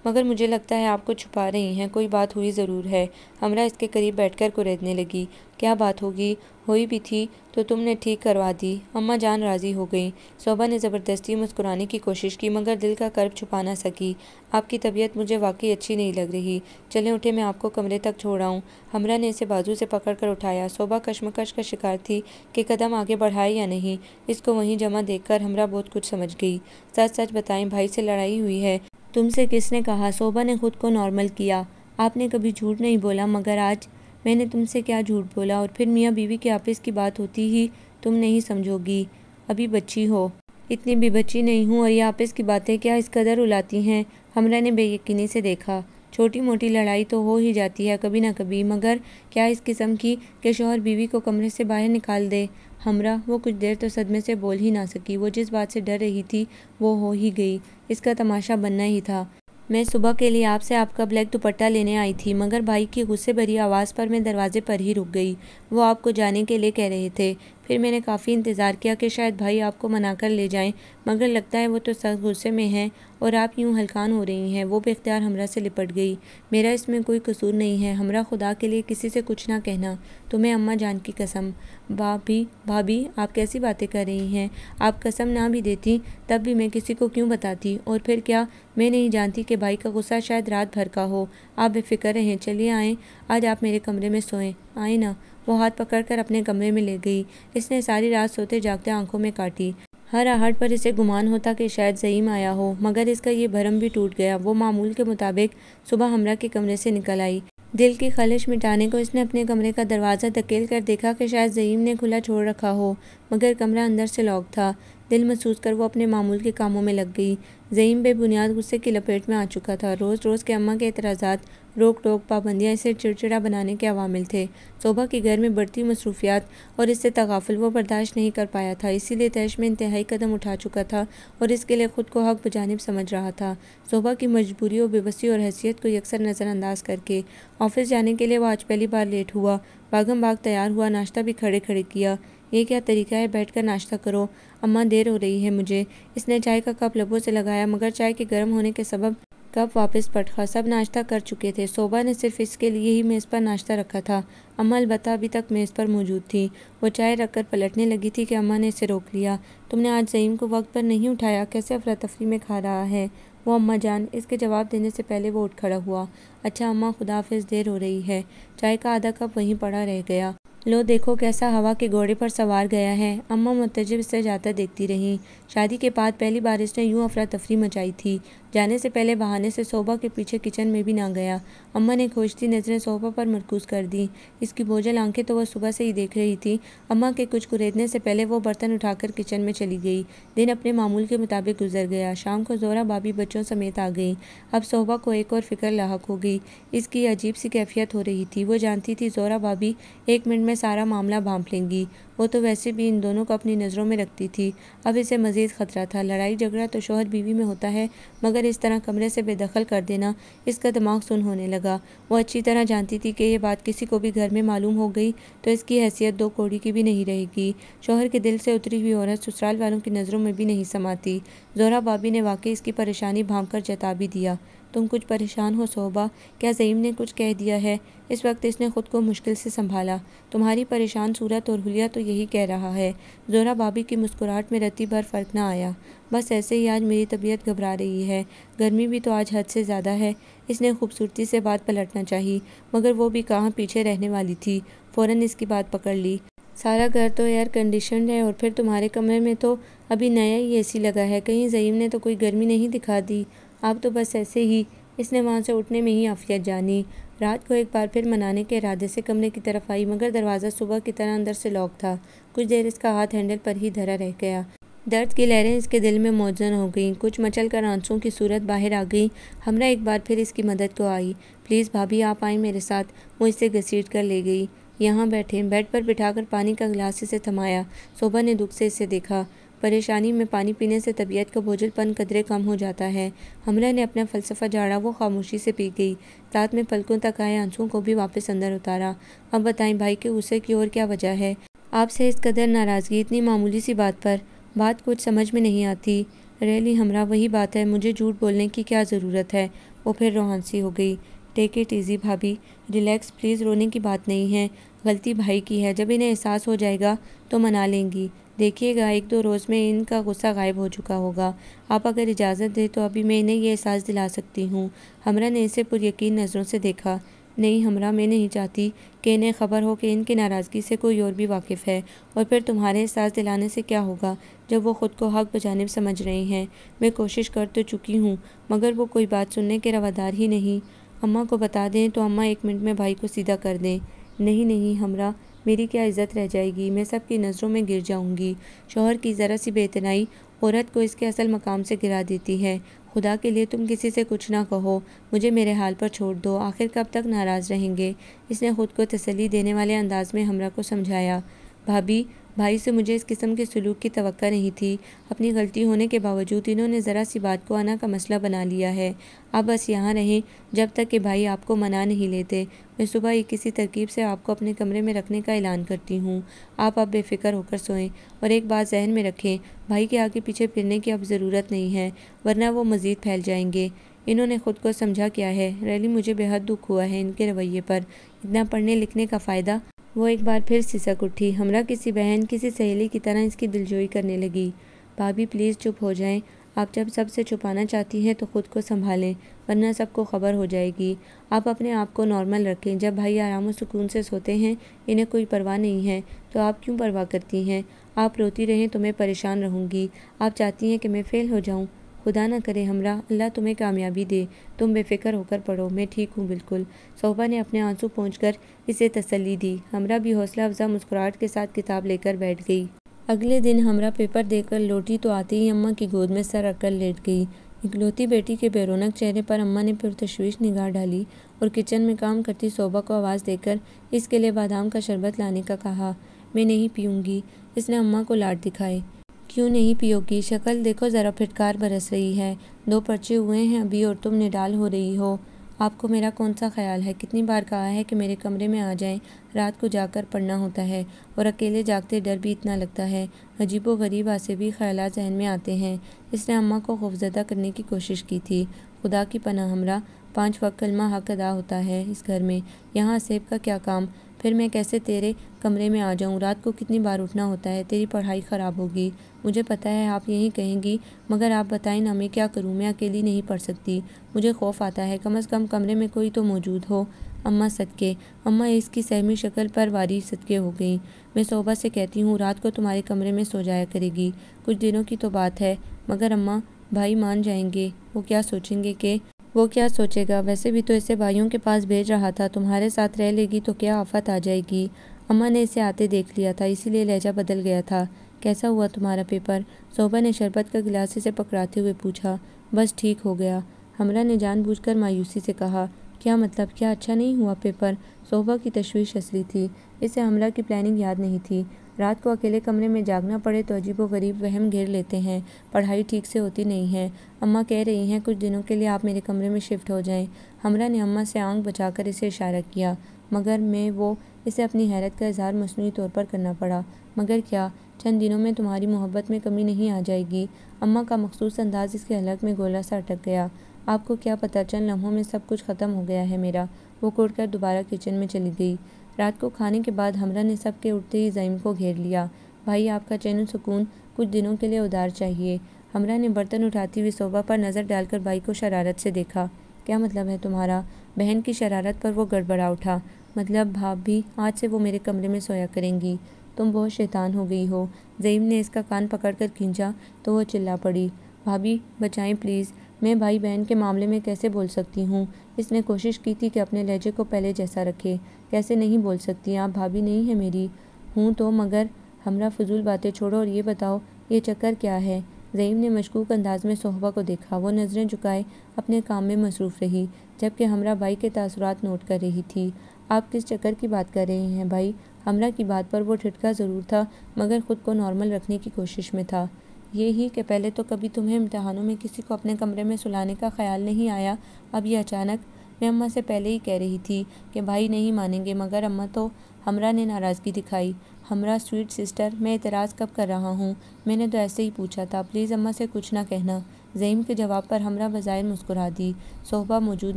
मगर मुझे लगता है आप कुछ छुपा रही हैं। कोई बात हुई ज़रूर है। हमरा इसके करीब बैठकर कुरेदने लगी। क्या बात होगी? हुई भी थी तो तुमने ठीक करवा दी। अम्मा जान राज़ी हो गई। शोभा ने ज़बरदस्ती मुस्कुराने की कोशिश की मगर दिल का कर्ब छुपा ना सकी। आपकी तबीयत मुझे वाकई अच्छी नहीं लग रही। चलें उठे, मैं आपको कमरे तक छोड़ आऊँ। हमरा ने इसे बाजू से पकड़कर उठाया। शोभा कश्मकश का शिकार थी कि कदम आगे बढ़ाए या नहीं। इसको वहीं जमा देखकर हमरा बहुत कुछ समझ गई। सच सच बताएं, भाई से लड़ाई हुई है? तुमसे किसने कहा? शोभा ने खुद को नॉर्मल किया। आपने कभी झूठ नहीं बोला, मगर आज मैंने तुमसे क्या झूठ बोला? और फिर मियाँ बीवी के आपस की बात होती ही तुम नहीं समझोगी, अभी बच्ची हो। इतनी भी बच्ची नहीं हूँ, और ये आपस की बातें क्या इस कदर उलाती हैं? हमरा ने बेयकीनी से देखा। छोटी मोटी लड़ाई तो हो ही जाती है कभी ना कभी, मगर क्या इस किस्म की कि शौहर बीवी को कमरे से बाहर निकाल दे। हमरा वो कुछ देर तो सदमे से बोल ही ना सकी। वो जिस बात से डर रही थी वो हो ही गई। इसका तमाशा बनना ही था। मैं सुबह के लिए आपसे आपका ब्लैक दुपट्टा लेने आई थी, मगर भाई की गुस्से भरी आवाज़ पर मैं दरवाजे पर ही रुक गई। वो आपको जाने के लिए कह रहे थे। फिर मैंने काफ़ी इंतज़ार किया कि शायद भाई आपको मनाकर ले जाएं, मगर लगता है वो तो सख्त गुस्से में हैं और आप यूं हलकान हो रही हैं। वो बेख्तियार हमरा से लिपट गई। मेरा इसमें कोई कसूर नहीं है। हमरा, खुदा के लिए किसी से कुछ ना कहना, तुम्हें अम्मा जान की कसम। भाभी आप कैसी बातें कर रही हैं? आप कसम ना भी देती तब भी मैं किसी को क्यों बताती? और फिर क्या मैं नहीं जानती कि भाई का गुस्सा शायद रात भर का हो? आप बेफिक्र रहें, चलिए आएँ, आज आप मेरे कमरे में सोएं। आए ना। वो हाथ पकड़कर अपने कमरे में ले गई। इसने सारी रात सोते जागते आंखों में काटी। हर आहट पर इसे गुमान होता कि शायद ज़ईम आया हो, मगर इसका ये भरम भी टूट गया। वो मामूल के मुताबिक सुबह हमरा के कमरे से निकल आई। दिल की खलिश मिटाने को इसने अपने कमरे का दरवाज़ा धकेल कर देखा कि शायद ज़ईम ने खुला छोड़ रखा हो, मगर कमरा अंदर से लॉक था। दिल महसूस कर वो अपने मामूल के कामों में लग गई। ज़ईम बेबुनियाद गुस्से की लपेट में आ चुका था। रोज़ रोज़ के अम्मा के एतराज़ात, रोक टोक, पाबंदियाँ इसे चिड़चिड़ा बनाने के अवामिल थे। शोभा के घर में बढ़ती मसरूफियात और इससे तगाफुल वो बर्दाश्त नहीं कर पाया था, इसीलिए तैश में इंतहाई कदम उठा चुका था और इसके लिए खुद को हक बजानिब समझ रहा था। शोभा की मजबूरी और बेबसी और हैसियत को यकसर नज़रअंदाज करके ऑफिस जाने के लिए वो आज पहली बार लेट हुआ। भागम भाग तैयार हुआ, नाश्ता भी खड़े खड़े किया। ये क्या तरीका है, बैठकर नाश्ता करो, अम्मा देर हो रही है मुझे। इसने चाय का कप लबों से लगाया, मगर चाय के गर्म होने के सबब कप वापस पटका। सब नाश्ता कर चुके थे। शोभा ने सिर्फ इसके लिए ही मेज़ पर नाश्ता रखा था। अम्मा अलबत्ता अभी तक मेज़ पर मौजूद थी। वो चाय रखकर पलटने लगी थी कि अम्मा ने इसे रोक लिया। तुमने आज ज़ईम को वक्त पर नहीं उठाया? कैसे अफरा तफरी में खा रहा है वो अम्मा जान? इसके जवाब देने से पहले वो उठ खड़ा हुआ। अच्छा अम्मा, खुदा हाफिज़, देर हो रही है। चाय का आधा कप वहीं पड़ा रह गया। लो देखो कैसा हवा के घोड़े पर सवार गया है। अम्मा मुतज्जिब से जाता देखती रहीं। शादी के बाद पहली बार इसने यूं अफरा तफरी मचाई थी। जाने से पहले बहाने से शोभा के पीछे किचन में भी ना गया। अम्मा ने खोजती नज़रें शोभा पर मरकूज कर दी। इसकी बोझल आंखें तो वह सुबह से ही देख रही थी। अम्मा के कुछ कुरेदने से पहले वो बर्तन उठाकर किचन में चली गई। दिन अपने मामूल के मुताबिक गुजर गया। शाम को ज़ोहरा भाभी बच्चों समेत आ गई। अब शोभा को एक और फिक्र लाहक हो गई। इसकी अजीब सी कैफियत हो रही थी। वो जानती थी ज़ोहरा भाभी 1 मिनट में सारा मामला भांप लेंगी। वो तो वैसे भी इन दोनों को अपनी नज़रों में रखती थी। अब इसे मज़ीद ख़तरा था। लड़ाई झगड़ा तो शौहर बीवी में होता है, मगर इस तरह कमरे से बेदखल कर देना, इसका दिमाग सुन होने लगा। वो अच्छी तरह जानती थी कि ये बात किसी को भी घर में मालूम हो गई तो इसकी हैसियत 2 कौड़ी की भी नहीं रहेगी। शौहर के दिल से उतरी हुई औरत ससुराल वालों की नज़रों में भी नहीं समाती। ज़ोहरा भाभी ने वाकई इसकी परेशानी भांप कर जता भी दिया। तुम कुछ परेशान हो शोभा? क्या ज़ईम ने कुछ कह दिया है? इस वक्त इसने खुद को मुश्किल से संभाला। तुम्हारी परेशान सूरत और हुलिया तो यही कह रहा है। ज़ोहरा भाभी की मुस्कुराहट में रत्ती भर फ़र्क ना आया। बस ऐसे ही आज मेरी तबीयत घबरा रही है। गर्मी भी तो आज हद से ज़्यादा है। इसने खूबसूरती से बात पलटना चाहिए, मगर वो भी कहाँ पीछे रहने वाली थी। फ़ौरन इसकी बात पकड़ ली। सारा घर तो एयर कंडीशनड है और फिर तुम्हारे कमरे में तो अभी नया ही एसी लगा है। कहीं ज़ईम ने तो कोई गर्मी नहीं दिखा दी? आप तो बस ऐसे ही। इसने वहाँ से उठने में ही आफियत जानी। रात को एक बार फिर मनाने के इरादे से कमरे की तरफ आई, मगर दरवाज़ा सुबह की तरह अंदर से लॉक था। कुछ देर इसका हाथ हैंडल पर ही धरा रह गया। दर्द की लहरें इसके दिल में मौजन हो गईं। कुछ मचल कर आंसुओं की सूरत बाहर आ गई। हमरा एक बार फिर इसकी मदद को आई। प्लीज़ भाभी आप आएँ मेरे साथ। वो इसे घसीट कर ले गई। यहाँ बैठे। बेड पर बिठाकर पानी का गिलास इसे थमाया। शोभा ने दुख से इसे देखा। परेशानी में पानी पीने से तबीयत का बोझलपन कदरे कम हो जाता है। हमरा ने अपना फ़लसफ़ा झाड़ा। वो खामोशी से पी गई। साथ में पलकों तक आए आंसुओं को भी वापस अंदर उतारा। अब बताएं भाई के गुस्से की और क्या वजह है? आपसे इस कदर नाराज़गी इतनी मामूली सी बात पर? बात कुछ समझ में नहीं आती। रियली हमरा वही बात है, मुझे झूठ बोलने की क्या ज़रूरत है? वो फिर रोहानसी हो गई। टेक इट ईज़ी भाभी, रिलैक्स प्लीज़, रोने की बात नहीं है। गलती भाई की है, जब इन्हें एहसास हो जाएगा तो मना लेंगी। देखिएगा 1-2 रोज़ में इनका गुस्सा गायब हो चुका होगा। आप अगर इजाज़त दें तो अभी मैं इन्हें ये एहसास दिला सकती हूँ। हमरा ने इसे पुरयकीन नज़रों से देखा। नहीं हमरा, मैं नहीं चाहती कि इन्हें खबर हो कि इनकी नाराज़गी से कोई और भी वाकिफ़ है। और फिर तुम्हारे एहसास दिलाने से क्या होगा जब वो ख़ुद को हक बजानिब समझ रहे हैं। मैं कोशिश कर तो चुकी हूँ मगर वो कोई बात सुनने के रवादार ही नहीं। अम्मा को बता दें तो अम्मा 1 मिनट में भाई को सीधा कर दें। नहीं नहीं हमरा, मेरी क्या इज़्ज़त रह जाएगी, मैं सबकी नज़रों में गिर जाऊंगी। शौहर की ज़रा सी बेइतनाई औरत को इसके असल मकाम से गिरा देती है। खुदा के लिए तुम किसी से कुछ ना कहो, मुझे मेरे हाल पर छोड़ दो। आखिर कब तक नाराज़ रहेंगे? इसने खुद को तसल्ली देने वाले अंदाज में हमरा को समझाया। भाभी, भाई से मुझे इस किस्म के सलूक की तवक्का नहीं थी। अपनी गलती होने के बावजूद इन्होंने ज़रा सी बात को आना का मसला बना लिया है। आप बस यहाँ रहें जब तक कि भाई आपको मना नहीं लेते। मैं सुबह ही किसी तरकीब से आपको अपने कमरे में रखने का ऐलान करती हूँ। आप अब बेफिक्र होकर सोएं। और एक बात जहन में रखें, भाई के आगे पीछे फिरने की अब ज़रूरत नहीं है, वरना वो मज़ीद फैल जाएंगे। इन्होंने खुद को समझा क्या है? रियली मुझे बेहद दुख हुआ है इनके रवैये पर। इतना पढ़ने लिखने का फ़ायदा? वो एक बार फिर सिसक उठी। हमरा किसी बहन, किसी सहेली की तरह इसकी दिलजोई करने लगी। भाभी प्लीज़ चुप हो जाएं। आप जब सबसे छुपाना चाहती हैं तो ख़ुद को संभालें, वरना सबको खबर हो जाएगी। आप अपने आप को नॉर्मल रखें। जब भाई आराम और सुकून से सोते हैं, इन्हें कोई परवाह नहीं है, तो आप क्यों परवाह करती हैं? आप रोती रहें तो मैं परेशान रहूँगी। आप चाहती हैं कि मैं फ़ेल हो जाऊँ? खुदा न करे हमरा, अल्लाह तुम्हें कामयाबी दे। तुम बेफिक्र होकर पढ़ो, मैं ठीक हूँ बिल्कुल। शोभा ने अपने आंसू पोंछकर इसे तसल्ली दी। हमरा भी हौसला अफजा मुस्कुराहट के साथ किताब लेकर बैठ गई। अगले दिन हमरा पेपर देकर लौटी तो आते ही अम्मा की गोद में सर रखकर लेट गई। इकलौती बेटी के बेरौनक चेहरे पर अम्मा ने पुरतशवीश निगाह डाली और किचन में काम करती शोभा को आवाज़ देकर इसके लिए बादाम का शरबत लाने का कहा। मैं नहीं पीऊँगी, इसने अम्मा को लाड दिखाए। क्यों नहीं पियोगी? शक्ल देखो ज़रा, फिटकार बरस रही है। 2 पर्चे हुए हैं अभी और तुम निडाल हो रही हो। आपको मेरा कौन सा ख्याल है? कितनी बार कहा है कि मेरे कमरे में आ जाएं, रात को जाकर पढ़ना होता है और अकेले जागते डर भी इतना लगता है। अजीबो गरीब आसिफी ख्यालात जहन में आते हैं। इसने अम्मा को खौफजदा करने की कोशिश की थी। खुदा की पनाह हमरा, 5 वक्त कलमा हक अदा होता है इस घर में। यहाँ सेब का क्या काम? फिर मैं कैसे तेरे कमरे में आ जाऊँ? रात को कितनी बार उठना होता है? तेरी पढ़ाई ख़राब होगी। मुझे पता है आप यही कहेंगी, मगर आप बताएं ना, मैं क्या करूं? मैं अकेली नहीं पढ़ सकती। मुझे खौफ आता है। कम से कम कमरे में कोई तो मौजूद हो। अम्मा सदके। अम्मा इसकी सहमी शक्ल पर वारी सदके हो गई। मैं शोभा से कहती हूँ रात को तुम्हारे कमरे में सो जाया करेगी। कुछ दिनों की तो बात है। मगर अम्मा, भाई मान जाएंगे। वो क्या सोचेंगे कि वो क्या सोचेगा? वैसे भी तो इसे भाइयों के पास भेज रहा था। तुम्हारे साथ रह लेगी तो क्या आफत आ जाएगी? अम्मा ने इसे आते देख लिया था, इसीलिए लहजा बदल गया था। कैसा हुआ तुम्हारा पेपर? शोभा ने शरबत का गिलास से पकड़ाते हुए पूछा। बस ठीक हो गया, हमरा ने जानबूझकर मायूसी से कहा। क्या मतलब? क्या अच्छा नहीं हुआ पेपर? शोभा की तशवीश असली थी। इसे हमरा की प्लानिंग याद नहीं थी। रात को अकेले कमरे में जागना पड़े तो अजीबोगरीब वहम घेर लेते हैं। पढ़ाई ठीक से होती नहीं है। अम्मा कह रही हैं कुछ दिनों के लिए आप मेरे कमरे में शिफ्ट हो जाएं। हमरा ने अम्मा से आंख बचाकर इसे इशारा किया, मगर इसे अपनी हैरत का इजहार मसनूई तौर पर करना पड़ा। मगर क्या? चंद दिनों में तुम्हारी मोहब्बत में कमी नहीं आ जाएगी? अम्मा का मखसूस अंदाज इसके हलक में गोला सा अटक गया। आपको क्या पता, चंद लम्हों में सब कुछ ख़त्म हो गया है मेरा। वो उठकर दोबारा किचन में चली गई। रात को खाने के बाद हमरा ने सबके उठते ही ज़ईम को घेर लिया। भाई, आपका चैन सुकून कुछ दिनों के लिए उधार चाहिए। हमरा ने बर्तन उठाती हुई शोभा पर नज़र डालकर भाई को शरारत से देखा। क्या मतलब है तुम्हारा? बहन की शरारत पर वो गड़बड़ा उठा। मतलब भाभी, आज से वो मेरे कमरे में सोया करेंगी। तुम बहुत शैतान हो गई हो। ज़ईम ने इसका कान पकड़कर खींचा तो वो चिल्ला पड़ी। भाभी बचाएं प्लीज़, मैं भाई बहन के मामले में कैसे बोल सकती हूँ? इसने कोशिश की थी कि अपने लहजे को पहले जैसा रखे। कैसे नहीं बोल सकती? आप भाभी नहीं है मेरी। हूँ तो, मगर हमरा फजूल बातें छोड़ो और ये बताओ ये चक्कर क्या है? ज़ईम ने मशकूक अंदाज में शोभा को देखा। वो नज़रें झुकाए अपने काम में मसरूफ़ रही, जबकि हमरा भाई के तासुरात नोट कर रही थी। आप किस चक्कर की बात कर रहे हैं भाई? हमरा की बात पर वो ठिठका ज़रूर था, मगर ख़ुद को नॉर्मल रखने की कोशिश में था। ये ही कि पहले तो कभी तुम्हें इम्तिहानों में किसी को अपने कमरे में सुलाने का ख्याल नहीं आया, अब ये अचानक। मैं अम्मा से पहले ही कह रही थी कि भाई नहीं मानेंगे, मगर अम्मा तो। हमरा ने नाराज़गी दिखाई। हमरा स्वीट सिस्टर, मैं एतराज़ कब कर रहा हूँ? मैंने तो ऐसे ही पूछा था, प्लीज़ अम्मा से कुछ ना कहना। ज़हीम के जवाब पर हमरा बज़ाहिर मुस्कुरा दी। सोहबा मौजूद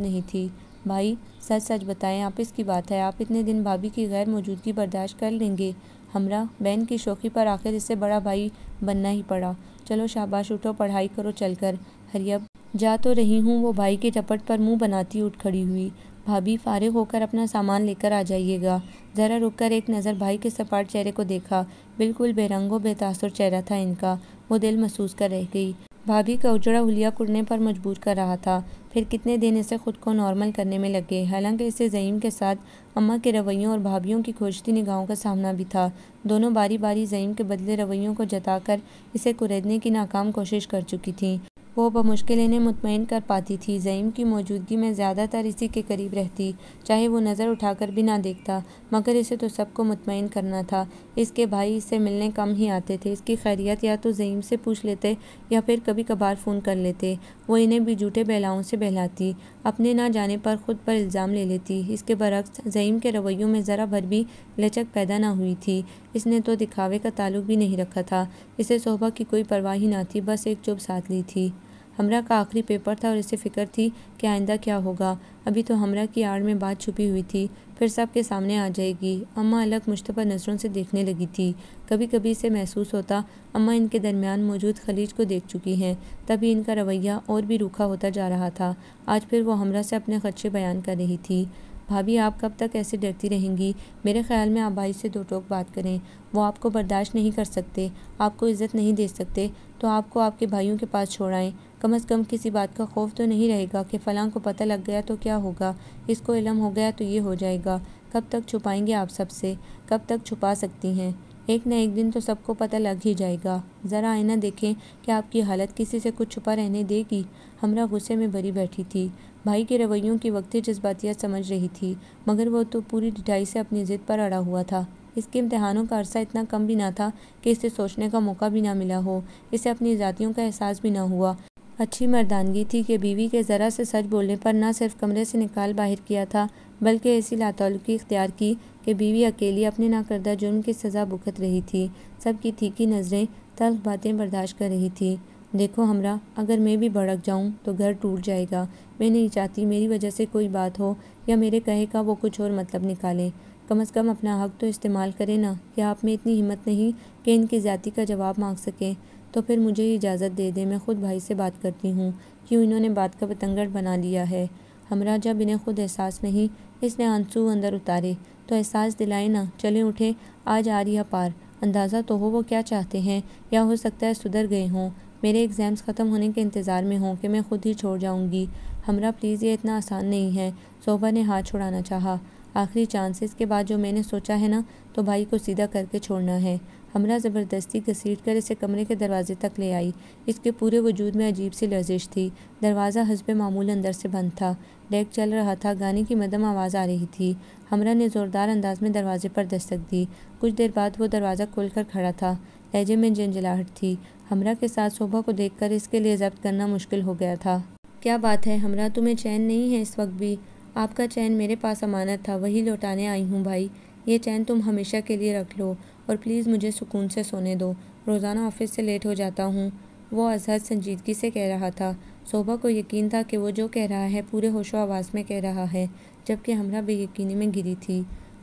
नहीं थी। भाई सच सच बताएं, आपिस की बात है, आप इतने दिन भाभी की गैर मौजूदगी बर्दाश्त कर लेंगे? हमरा, बहन की शोखी पर आखिर इससे बड़ा भाई बनना ही पड़ा। चलो शाबाश, उठो पढ़ाई करो चलकर। हरियब, जा तो रही हूँ। वो भाई के झपट पर मुंह बनाती उठ खड़ी हुई। भाभी फारिग होकर अपना सामान लेकर आ जाइएगा। ज़रा रुककर एक नज़र भाई के सपाट चेहरे को देखा। बिल्कुल बेरंगो बेतासुर चेहरा था इनका। वो दिल महसूस कर रह गई। भाभी का उजड़ा हुलिया कुड़ने पर मजबूर कर रहा था। फिर कितने दिन इसे खुद को नॉर्मल करने में लगे। हालांकि इसे ज़हीम के साथ अम्मा के रवैयों और भाभीयों की खोजती निगाहों का सामना भी था। दोनों बारी बारी ज़हीम के बदले रवैयों को जताकर इसे कुरेदने की नाकाम कोशिश कर चुकी थीं। वो बमुश्किल इन्हें मुतमईन कर पाती थी। ज़हीम की मौजूदगी में ज़्यादातर इसी के करीब रहती, चाहे वो नज़र उठाकर भी ना देखता, मगर इसे तो सबको मुतमईन करना था। इसके भाई इससे मिलने कम ही आते थे। इसकी खैरियत या तो ज़हीम से पूछ लेते या फिर कभी कभार फ़ोन कर लेते। वो इन्हें भी झूठे बहलाओं से बहलाती, अपने ना जाने पर ख़ुद पर इल्ज़ाम ले लेती। इसके बरक्स ज़हीम के रवैयों में ज़रा भर भी लचक पैदा ना हुई थी। इसने तो दिखावे का ताल्लुक भी नहीं रखा था। इसे सोहबा की कोई परवाह ही ना थी, बस एक चुप साथ ली थी। हमरा का आखिरी पेपर था और इसे फ़िक्र थी कि आइंदा क्या होगा। अभी तो हमरा की आड़ में बात छुपी हुई थी, फिर सबके सामने आ जाएगी। अम्मा अलग मुश्तबा नज़रों से देखने लगी थी। कभी कभी इसे महसूस होता अम्मा इनके दरमियान मौजूद खलीज को देख चुकी हैं। तभी इनका रवैया और भी रूखा होता जा रहा था। आज फिर वो हमरा से अपने खदशे बयान कर रही थी। भाभी आप कब तक ऐसे डरती रहेंगी? मेरे ख्याल में आप भाई से दो टोक बात करें। वो आपको बर्दाश्त नहीं कर सकते, आपको इज़्ज़त नहीं दे सकते, तो आपको आपके भाइयों के पास छोड़ाएं। कम से कम किसी बात का खौफ तो नहीं रहेगा कि फ़लाँ को पता लग गया तो क्या होगा, इसको इल्म हो गया तो ये हो जाएगा। कब तक छुपाएंगे आप सबसे? कब तक छुपा सकती हैं? एक न एक दिन तो सबको पता लग ही जाएगा। ज़रा आईना देखें कि आपकी हालत किसी से कुछ छुपा रहने देगी। हमरा गुस्से में भरी बैठी थी। भाई के रवैयों की वक्ती जज्बातियत समझ रही थी, मगर वो तो पूरी ढिठाई से अपनी ज़िद पर अड़ा हुआ था। इसके इम्तिहानों का अरसा इतना कम भी ना था कि इसे सोचने का मौका भी ना मिला हो। इसे अपनी ज़ातियों का एहसास भी ना हुआ। अच्छी मर्दानगी थी कि बीवी के ज़रा से सच बोलने पर ना सिर्फ कमरे से निकाल बाहर किया था, बल्कि ऐसी लातौलुकी इख्तियार की कि बीवी अकेली अपने नाकर्दा जुर्म की सज़ा भुगत रही थी। सबकी तीखी नज़रें, तल्ख बातें बर्दाश्त कर रही थी। देखो हमरा, अगर मैं भी भड़क जाऊं तो घर टूट जाएगा। मैं नहीं चाहती मेरी वजह से कोई बात हो या मेरे कहे का वो कुछ और मतलब निकालें। कम से कम अपना हक तो इस्तेमाल करें ना। क्या आप में इतनी हिम्मत नहीं कि इनकी ज़्यादती का जवाब मांग सकें? तो फिर मुझे इजाज़त दे दें, मैं ख़ुद भाई से बात करती हूँ। क्यों इन्होंने बात का बतंगड़ बना लिया है? हमरा, जब इन्हें खुद एहसास नहीं, इसने आंसू अंदर उतारे, तो एहसास दिलाए ना। चलें उठें, आज आ रही पार। अंदाज़ा तो हो वो क्या चाहते हैं, या हो सकता है सुधर गए हों, मेरे एग्ज़ाम्स ख़त्म होने के इंतज़ार में हों कि मैं खुद ही छोड़ जाऊँगी। हमरा प्लीज़, ये इतना आसान नहीं है। सोहबा ने हाथ छुड़ाना चाहा। आखिरी चांस, इसके बाद जो मैंने सोचा है ना, तो भाई को सीधा करके छोड़ना है। हमरा ज़बरदस्ती घसीट कर इसे कमरे के दरवाजे तक ले आई। इसके पूरे वजूद में अजीब सी लर्जिश थी। दरवाज़ा हस्बे मामूल अंदर से बंद था। डेक चल रहा था, गाने की मदम आवाज़ आ रही थी। हमरा ने ज़ोरदार अंदाज में दरवाजे पर दस्तक दी। कुछ देर बाद वो दरवाज़ा खोलकर खड़ा था। लहजे में झंझलाहट थी। हमरा के साथ शोभा को देखकर इसके लिए ज़ब्त करना मुश्किल हो गया था। क्या बात है हमरा, तुम्हें चैन नहीं है इस वक्त भी? आपका चैन मेरे पास अमानत था, वही लौटाने आई हूँ भाई। ये चैन तुम हमेशा के लिए रख लो और प्लीज़ मुझे सुकून से सोने दो। रोज़ाना ऑफिस से लेट हो जाता हूँ। वो अजहर संजीदगी से कह रहा था। शोभा को यकीन था कि वो जो कह रहा है पूरे होशो आवाज़ में कह रहा है, जबकि हमरा बेयकीनी में गिरी थी।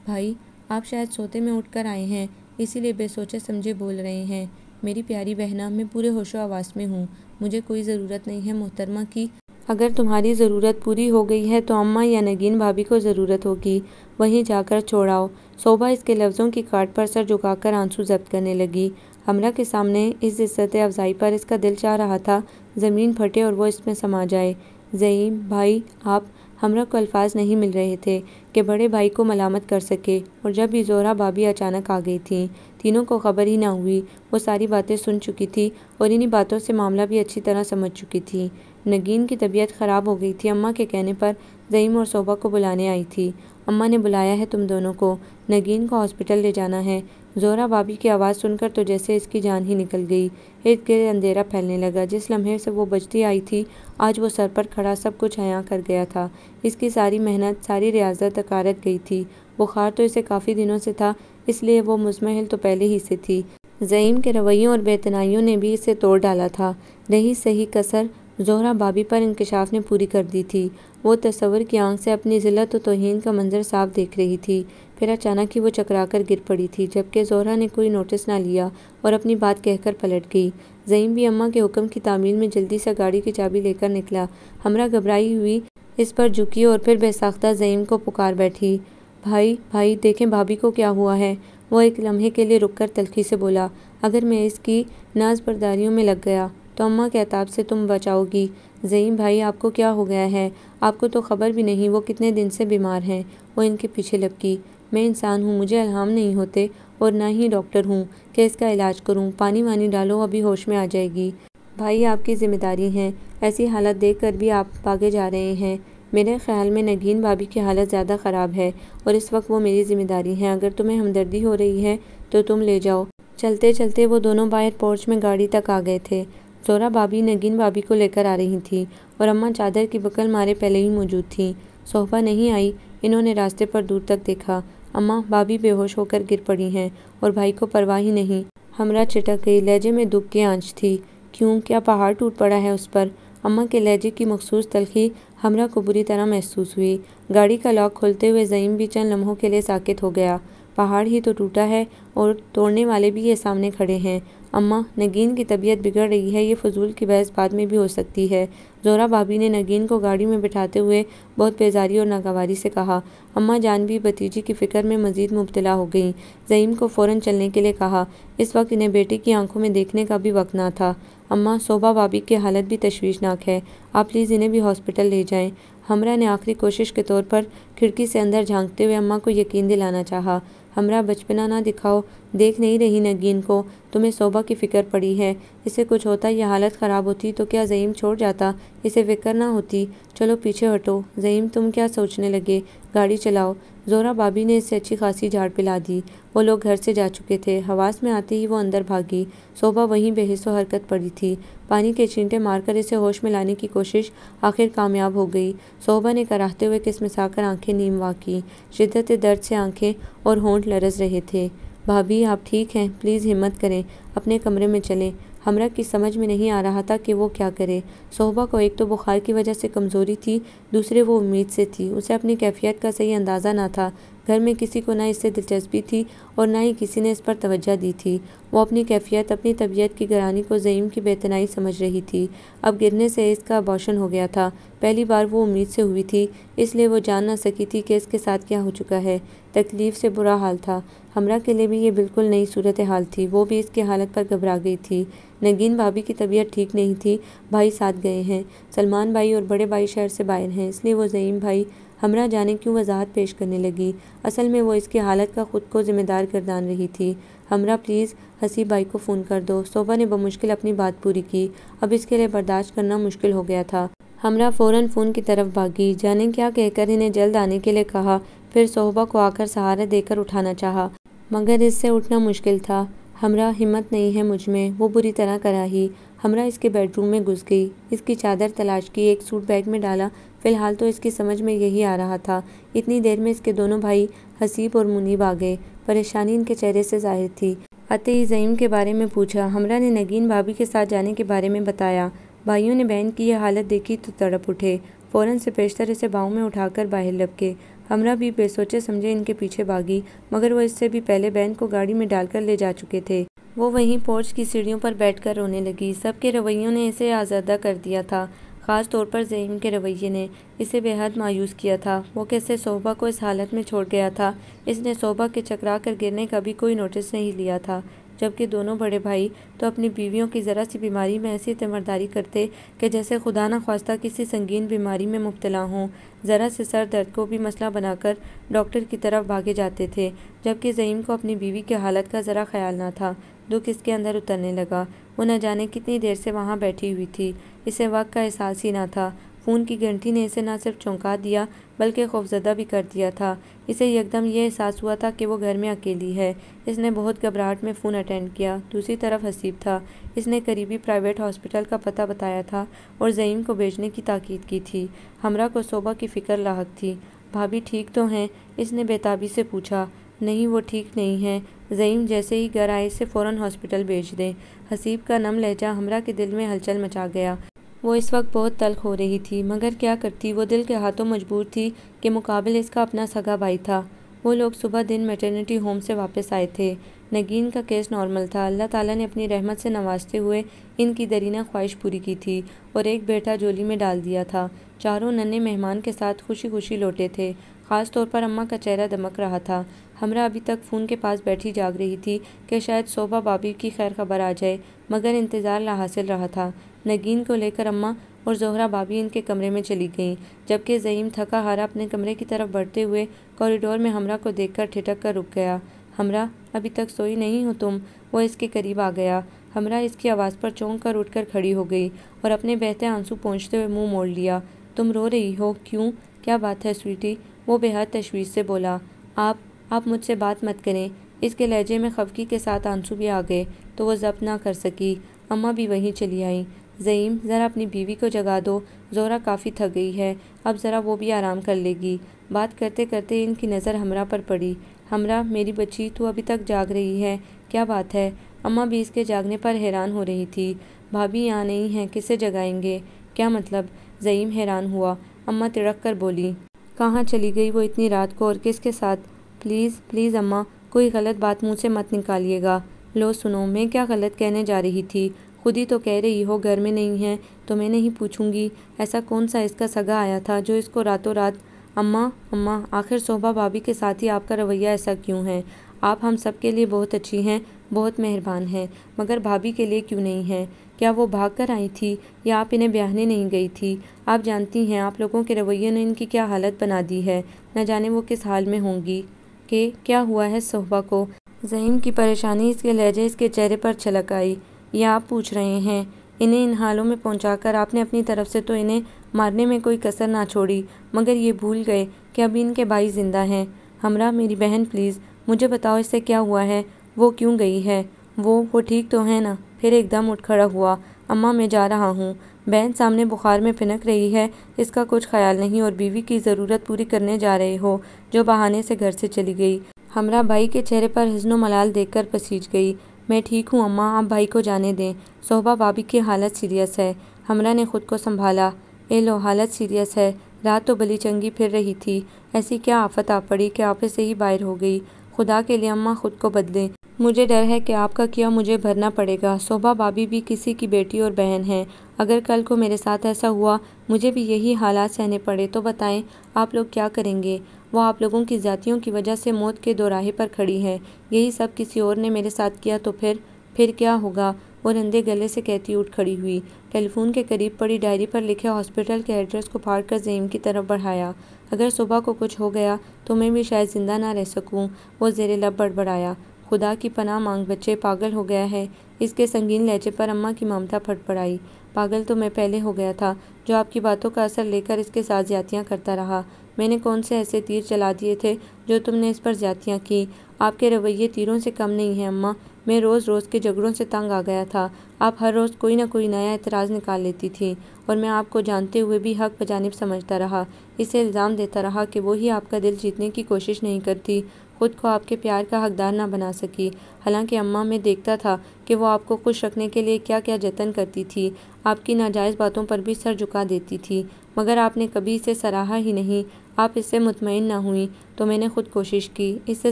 भाई, आप शायद सोते में उठ कर आए हैं, इसीलिए बेसोचे समझे बोल रहे हैं। मेरी प्यारी बहना, मैं पूरे होशो आवाज़ में हूँ। मुझे कोई ज़रूरत नहीं है मोहतरमा की। अगर तुम्हारी ज़रूरत पूरी हो गई है तो अम्मा या नगीन भाभी को ज़रूरत होगी, वहीं जाकर छोड़ाओ। शोभा इसके लफ्ज़ों की काट पर सर झुकाकर आंसू ज़ब्त करने लगी। हमरा के सामने इस इज़्ज़त अफ़ज़ाई पर इसका दिल चाह रहा था ज़मीन फटे और वो इसमें समा जाए। ज़हीम भाई, आप। हमरा को अल्फाज नहीं मिल रहे थे कि बड़े भाई को मलामत कर सके, और जब भी ज़ोहरा भाभी अचानक आ गई थीं। तीनों को खबर ही ना हुई। वो सारी बातें सुन चुकी थी और इन्हीं बातों से मामला भी अच्छी तरह समझ चुकी थी। नगीन की तबीयत ख़राब हो गई थी। अम्मा के कहने पर ज़हीम और शोभा को बुलाने आई थी। अम्मा ने बुलाया है तुम दोनों को, नगीन को हॉस्पिटल ले जाना है। ज़ोहरा भाभी की आवाज़ सुनकर तो जैसे इसकी जान ही निकल गई। इर्द गिर्द अंधेरा फैलने लगा। जिस लम्हे से वो बचती आई थी, आज वो सर पर खड़ा सब कुछ अयां कर गया था। इसकी सारी मेहनत, सारी रियाजत अकारत गई थी। बुखार तो इसे काफ़ी दिनों से था, इसलिए वो मुज़महिल तो पहले ही से थी। ज़ईम के रवैयों और बेतनाइयों ने भी इसे तोड़ डाला था। रही सही कसर ज़ोहरा भाभी पर इंकशाफ ने पूरी कर दी थी। वो तसव्वुर की आंख से अपनी ज़िल्लत और तौहीन का मंजर साफ देख रही थी। फिर अचानक ही वो चकरा कर गिर पड़ी थी, जबकि ज़ोहरा ने कोई नोटिस ना लिया और अपनी बात कहकर पलट गई। ज़ईम भी अम्मा के हुक्म की तामील में जल्दी से गाड़ी की चाबी लेकर निकला। हमरा घबराई हुई इस पर झुकी और फिर बेसाख्ता ज़ईम को पुकार बैठी, भाई भाई देखें भाभी को क्या हुआ है। वो एक लम्हे के लिए रुककर तल्खी से बोला, अगर मैं इसकी नाज बर्दारियों में लग गया तो अम्मा के अताब से तुम बचाओगी। ज़ईम भाई आपको क्या हो गया है? आपको तो खबर भी नहीं वो कितने दिन से बीमार हैं। वो इनके पीछे लपकी, मैं इंसान हूँ, मुझे इल्हाम नहीं होते और ना ही डॉक्टर हूँ कि इसका इलाज करूँ। पानी वानी डालो, अभी होश में आ जाएगी। भाई आपकी जिम्मेदारी है, ऐसी हालत देख कर भी आप भागे जा रहे हैं। मेरे ख्याल में नगीन भाभी की हालत ज़्यादा ख़राब है और इस वक्त वो मेरी जिम्मेदारी है। अगर तुम्हें हमदर्दी हो रही है तो तुम ले जाओ। चलते चलते वो दोनों बाहर पोर्च में गाड़ी तक आ गए थे। ज़ोहरा भाभी नगीन भाभी को लेकर आ रही थी और अम्मा चादर की बकल मारे पहले ही मौजूद थी। सोहबा नहीं आई। इन्होंने रास्ते पर दूर तक देखा। अम्मा भाभी बेहोश होकर गिर पड़ी हैं और भाई को परवाह ही नहीं। हमरा चिटक गई। लहजे में दुख की आंच थी। क्यों, क्या पहाड़ टूट पड़ा है उस पर? अम्मा के लहजे की मखसूस तलखी हमरा को बुरी तरह महसूस हुई। गाड़ी का लॉक खोलते हुए ज़ईम भी चंद लम्हों के लिए साकित हो गया। पहाड़ ही तो टूटा है और तोड़ने वाले भी ये सामने खड़े हैं। अम्मा, नगीन की तबीयत बिगड़ रही है, ये फजूल की बहस बाद में भी हो सकती है। ज़ोहरा भाभी ने नगीन को गाड़ी में बिठाते हुए बहुत बेजारी और नागवारी से कहा। अम्मा जान भी भतीजी की फ़िक्र में मज़ीद मुब्तला हो गईं। ज़ईम को फ़ौरन चलने के लिए कहा। इस वक्त इन्हें बेटी की आंखों में देखने का भी वक्त ना था। अम्मा, शोभा भाभी की हालत भी तशवीशनाक है, आप प्लीज़ इन्हें भी हॉस्पिटल ले जाएं। हमरा ने आखिरी कोशिश के तौर पर खिड़की से अंदर झांकते हुए अम्मा को यकीन दिलाना चाहा। हमरा, बचपना ना दिखाओ, देख नहीं रही नगीन को, तुम्हें शोभा की फ़िक्र पड़ी है। इसे कुछ होता या हालत ख़राब होती तो क्या ज़ईम छोड़ जाता? इसे फ़िक्र ना होती। चलो पीछे हटो। ज़ईम, तुम क्या सोचने लगे? गाड़ी चलाओ। ज़ोहरा भाभी ने इससे अच्छी खासी झाड़ पिला दी। वो लोग घर से जा चुके थे। हवास में आते ही वो अंदर भागी। शोभा वहीं बेहिस्सो हरकत पड़ी थी। पानी के छींटे मारकर इसे होश में लाने की कोशिश आखिर कामयाब हो गई। शोभा ने कराहते हुए किसमिसाकर आंखें नीमवा की। शिद्दत दर्द से आंखें और होंठ लरस रहे थे। भाभी आप ठीक हैं? प्लीज़ हिम्मत करें, अपने कमरे में चलें। हमरा की समझ में नहीं आ रहा था कि वो क्या करे। शोभा को एक तो बुखार की वजह से कमज़ोरी थी, दूसरे वो उम्मीद से थी। उसे अपनी कैफियत का सही अंदाज़ा ना था। घर में किसी को ना इससे दिलचस्पी थी और ना ही किसी ने इस पर तवज्जो दी थी। वो अपनी कैफियत, अपनी तबीयत की गरानी को ज़ईम की बेतनाई समझ रही थी। अब गिरने से इसका अबॉर्शन हो गया था। पहली बार वो उम्मीद से हुई थी, इसलिए वो जान ना सकी थी कि इसके साथ क्या हो चुका है। तकलीफ़ से बुरा हाल था। हमरा के लिए भी ये बिल्कुल नई सूरत हाल थी। वो भी इसकी हालत पर घबरा गई थी। नगीन भाभी की तबीयत ठीक नहीं थी। भाई साथ गए हैं। सलमान भाई और बड़े भाई शहर से बाहर हैं, इसलिए वो ज़ईम भाई हमरा जाने क्यों वजाहत पेश करने लगी। असल में वो इसकी हालत का खुद को ज़िम्मेदार गर्दान रही थी। हमरा प्लीज़ हसीब भाई को फ़ोन कर दो। शोभा ने बमुश्किल अपनी बात पूरी की। अब इसके लिए बर्दाश्त करना मुश्किल हो गया था। हमरा फ़ौरन फ़ोन की तरफ भागी। जाने क्या कहकर इन्हें जल्द आने के लिए कहा। फिर शोभा को आकर सहारा देकर उठाना चाहा, मगर इससे उठना मुश्किल था। हमरा, हिम्मत नहीं है मुझ में। वो बुरी तरह कराही। हमरा इसके बेडरूम में घुस गई। इसकी चादर तलाश की, एक सूट बैग में डाला। फ़िलहाल तो इसकी समझ में यही आ रहा था। इतनी देर में इसके दोनों भाई हसीब और मुनीब आ गए। परेशानी इनके चेहरे से ज़ाहिर थी। आते ही ज़ईम के बारे में पूछा। हमरा ने नगीन भाभी के साथ जाने के बारे में बताया। भाइयों ने बहन की यह हालत देखी तो तड़प उठे। फ़ौरन से पेशतर इसे बाहों में उठाकर बाहर लपके। हमरा भी बेसोचे समझे इनके पीछे भागी, मगर वो इससे भी पहले बहन को गाड़ी में डालकर ले जा चुके थे। वो वहीं पोर्च की सीढ़ियों पर बैठकर रोने लगी। सबके रवैयों ने इसे आज़ादा कर दिया था। ख़ास तौर पर ज़ईम के रवैये ने इसे बेहद मायूस किया था। वो कैसे शोभा को इस हालत में छोड़ गया था। इसने शोभा के चकरा कर गिरने का भी कोई नोटिस नहीं लिया था, जबकि दोनों बड़े भाई तो अपनी बीवियों की ज़रा सी बीमारी में ऐसी तिमरदारी करते कि जैसे खुदा न ख्वास्ता किसी संगीन बीमारी में मुब्तला हों। ज़रा से सर दर्द को भी मसला बनाकर डॉक्टर की तरफ भागे जाते थे, जबकि ज़ईम को अपनी बीवी की हालत का ज़रा ख्याल ना था। दुख इसके अंदर उतरने लगा। वो न जाने कितनी देर से वहाँ बैठी हुई थी। इसे वक्त का एहसास ही ना था। फ़ोन की घंटी ने इसे न सिर्फ चौंका दिया बल्कि खौफजदा भी कर दिया था। इसे यकदम यह एहसास हुआ था कि वो घर में अकेली है। इसने बहुत घबराहट में फ़ोन अटेंड किया। दूसरी तरफ हसीब था। इसने करीबी प्राइवेट हॉस्पिटल का पता बताया था और ज़ईम को भेजने की ताकीद की थी। हमरा को सोबा की फ़िक्र लाहक थी। भाभी ठीक तो हैं? इसने बेताबी से पूछा। नहीं, वो ठीक नहीं है। ज़ईम जैसे ही घर आए इसे फ़ौरन हॉस्पिटल भेज दें। हसीब का नम लहजा हमरा के दिल में हलचल मचा गया। वो इस वक्त बहुत तल्ख हो रही थी, मगर क्या करती, वो दिल के हाथों मजबूर थी कि मुकाबिल इसका अपना सगा भाई था। वो लोग सुबह दिन मैटरनिटी होम से वापस आए थे। नगीन का केस नॉर्मल था। अल्लाह ताला ने अपनी रहमत से नवाजते हुए इनकी दरीना ख्वाहिश पूरी की थी और एक बेटा जोली में डाल दिया था। चारों नन्हे मेहमान के साथ खुशी खुशी लौटे थे। ख़ास तौर पर अम्मा का चेहरा दमक रहा था। हमरा अभी तक फ़ोन के पास बैठी जाग रही थी कि शायद सोबा भाभी की खैर खबर आ जाए, मगर इंतज़ार लाहासिल रहा था। नगीन को लेकर अम्मा और ज़ोहरा भाभी इनके कमरे में चली गईं, जबकि ज़ईम थका हारा अपने कमरे की तरफ बढ़ते हुए कॉरिडोर में हमरा को देखकर ठिठक कर रुक गया। हमरा, अभी तक सोई नहीं हो तुम? वो इसके करीब आ गया। हमरा इसकी आवाज़ पर चौंक कर उठकर खड़ी हो गई और अपने बहते आंसू पोंछते हुए मुंह मोड़ लिया। तुम रो रही हो? क्यों? क्या बात है स्वीटी? वो बेहद तशवीश से बोला। आप मुझसे बात मत करें। इसके लहजे में खफगी के साथ आंसू भी आ गए तो वो ज़ब्त ना कर सकी। अम्मा भी वहीं चली आई। ज़ईम, ज़रा अपनी बीवी को जगा दो। ज़ोहरा काफ़ी थक गई है, अब ज़रा वो भी आराम कर लेगी। बात करते करते इनकी नज़र हमरा पर पड़ी। हमरा, मेरी बच्ची, तू अभी तक जाग रही है? क्या बात है? अम्मा भी इसके जागने पर हैरान हो रही थी। भाभी यहाँ नहीं है, किसे जगाएंगे? क्या मतलब? ज़ईम हैरान हुआ। अम्मा तिड़क कर बोली। कहाँ चली गई वो इतनी रात को और किसके साथ? प्लीज़ प्लीज़ अम्मा, कोई गलत बात मुँह से मत निकालिएगा। लो सुनो, मैं क्या गलत कहने जा रही थी? खुद ही तो कह रही हो घर में नहीं है, तो मैं नहीं पूछूंगी। ऐसा कौन सा इसका सगा आया था जो इसको रातों रात? अम्मा, आखिर सोबा भाभी के साथ ही आपका रवैया ऐसा क्यों है? आप हम सब के लिए बहुत अच्छी हैं, बहुत मेहरबान हैं, मगर भाभी के लिए क्यों नहीं है? क्या वो भाग कर आई थी या आप इन्हें ब्याहने नहीं गई थी? आप जानती हैं आप लोगों के रवैये ने इनकी क्या हालत बना दी है। न जाने वो किस हाल में होंगी। कि क्या हुआ है सोहबा को? ज़ईम की परेशानी इसके लहजे इसके चेहरे पर छलक आई। ये आप पूछ रहे हैं? इन्हें इन हालों में पहुंचाकर आपने अपनी तरफ से तो इन्हें मारने में कोई कसर ना छोड़ी, मगर ये भूल गए कि अभी इनके भाई जिंदा हैं। हमरा, मेरी बहन, प्लीज़ मुझे बताओ इससे क्या हुआ है? वो क्यों गई है? वो ठीक तो है ना? फिर एकदम उठ खड़ा हुआ। अम्मा, मैं जा रहा हूँ। बहन सामने बुखार में फिनक रही है, इसका कुछ ख्याल नहीं, और बीवी की ज़रूरत पूरी करने जा रहे हो जो बहाने से घर से चली गई। हमरा भाई के चेहरे पर हिज़्नो मलाल देखकर पसीज गई। मैं ठीक हूँ अम्मा, आप भाई को जाने दें। सोबा भाभी की हालत सीरियस है। हमरा ने खुद को संभाला। ए लो, हालत सीरियस है। रात तो बली चंगी फिर रही थी, ऐसी क्या आफत आ पड़ी कि आपे से ही बाहर हो गई। खुदा के लिए अम्मा खुद को बदलें। मुझे डर है कि आपका किया मुझे भरना पड़ेगा। सोबा भाभी भी किसी की बेटी और बहन है। अगर कल को मेरे साथ ऐसा हुआ, मुझे भी यही हालात सहने पड़े, तो बताएं आप लोग क्या करेंगे? वो आप लोगों की जातियों की वजह से मौत के दोराहे पर खड़ी है। यही सब किसी और ने मेरे साथ किया तो फिर क्या होगा? वो रंधे गले से कहती उठ खड़ी हुई। टेलीफोन के करीब पड़ी डायरी पर लिखे हॉस्पिटल के एड्रेस को फाड़ कर ज़ईम की तरफ बढ़ाया। अगर सुबह को कुछ हो गया तो मैं भी शायद जिंदा ना रह सकूं। वो ज़ेरे लब बड़बड़ाया। खुदा की पनाह मांग बच्चे, पागल हो गया है। इसके संगीन लहजे पर अम्मा की ममता फड़फड़ाई। पागल तो मैं पहले हो गया था, जो आपकी बातों का असर लेकर इसके साथ ज्यादतियाँ करता रहा। मैंने कौन से ऐसे तीर चला दिए थे जो तुमने इस पर ज्यादतियाँ की? आपके रवैये तीरों से कम नहीं है अम्मा। मैं रोज़ रोज़ के झगड़ों से तंग आ गया था। आप हर रोज़ कोई ना कोई नया एतराज़ निकाल लेती थी और मैं आपको जानते हुए भी हक बजानिब समझता रहा। इसे इल्ज़ाम देता रहा कि वो ही आपका दिल जीतने की कोशिश नहीं करती, खुद को आपके प्यार का हकदार ना बना सकी। हालांकि अम्मा, मैं देखता था कि वो आपको खुश रखने के लिए क्या क्या जतन करती थी। आपकी नाजायज़ बातों पर भी सर झुका देती थी, मगर आपने कभी इसे सराहा ही नहीं। आप इससे मुतमईन ना हुई तो मैंने खुद कोशिश की। इससे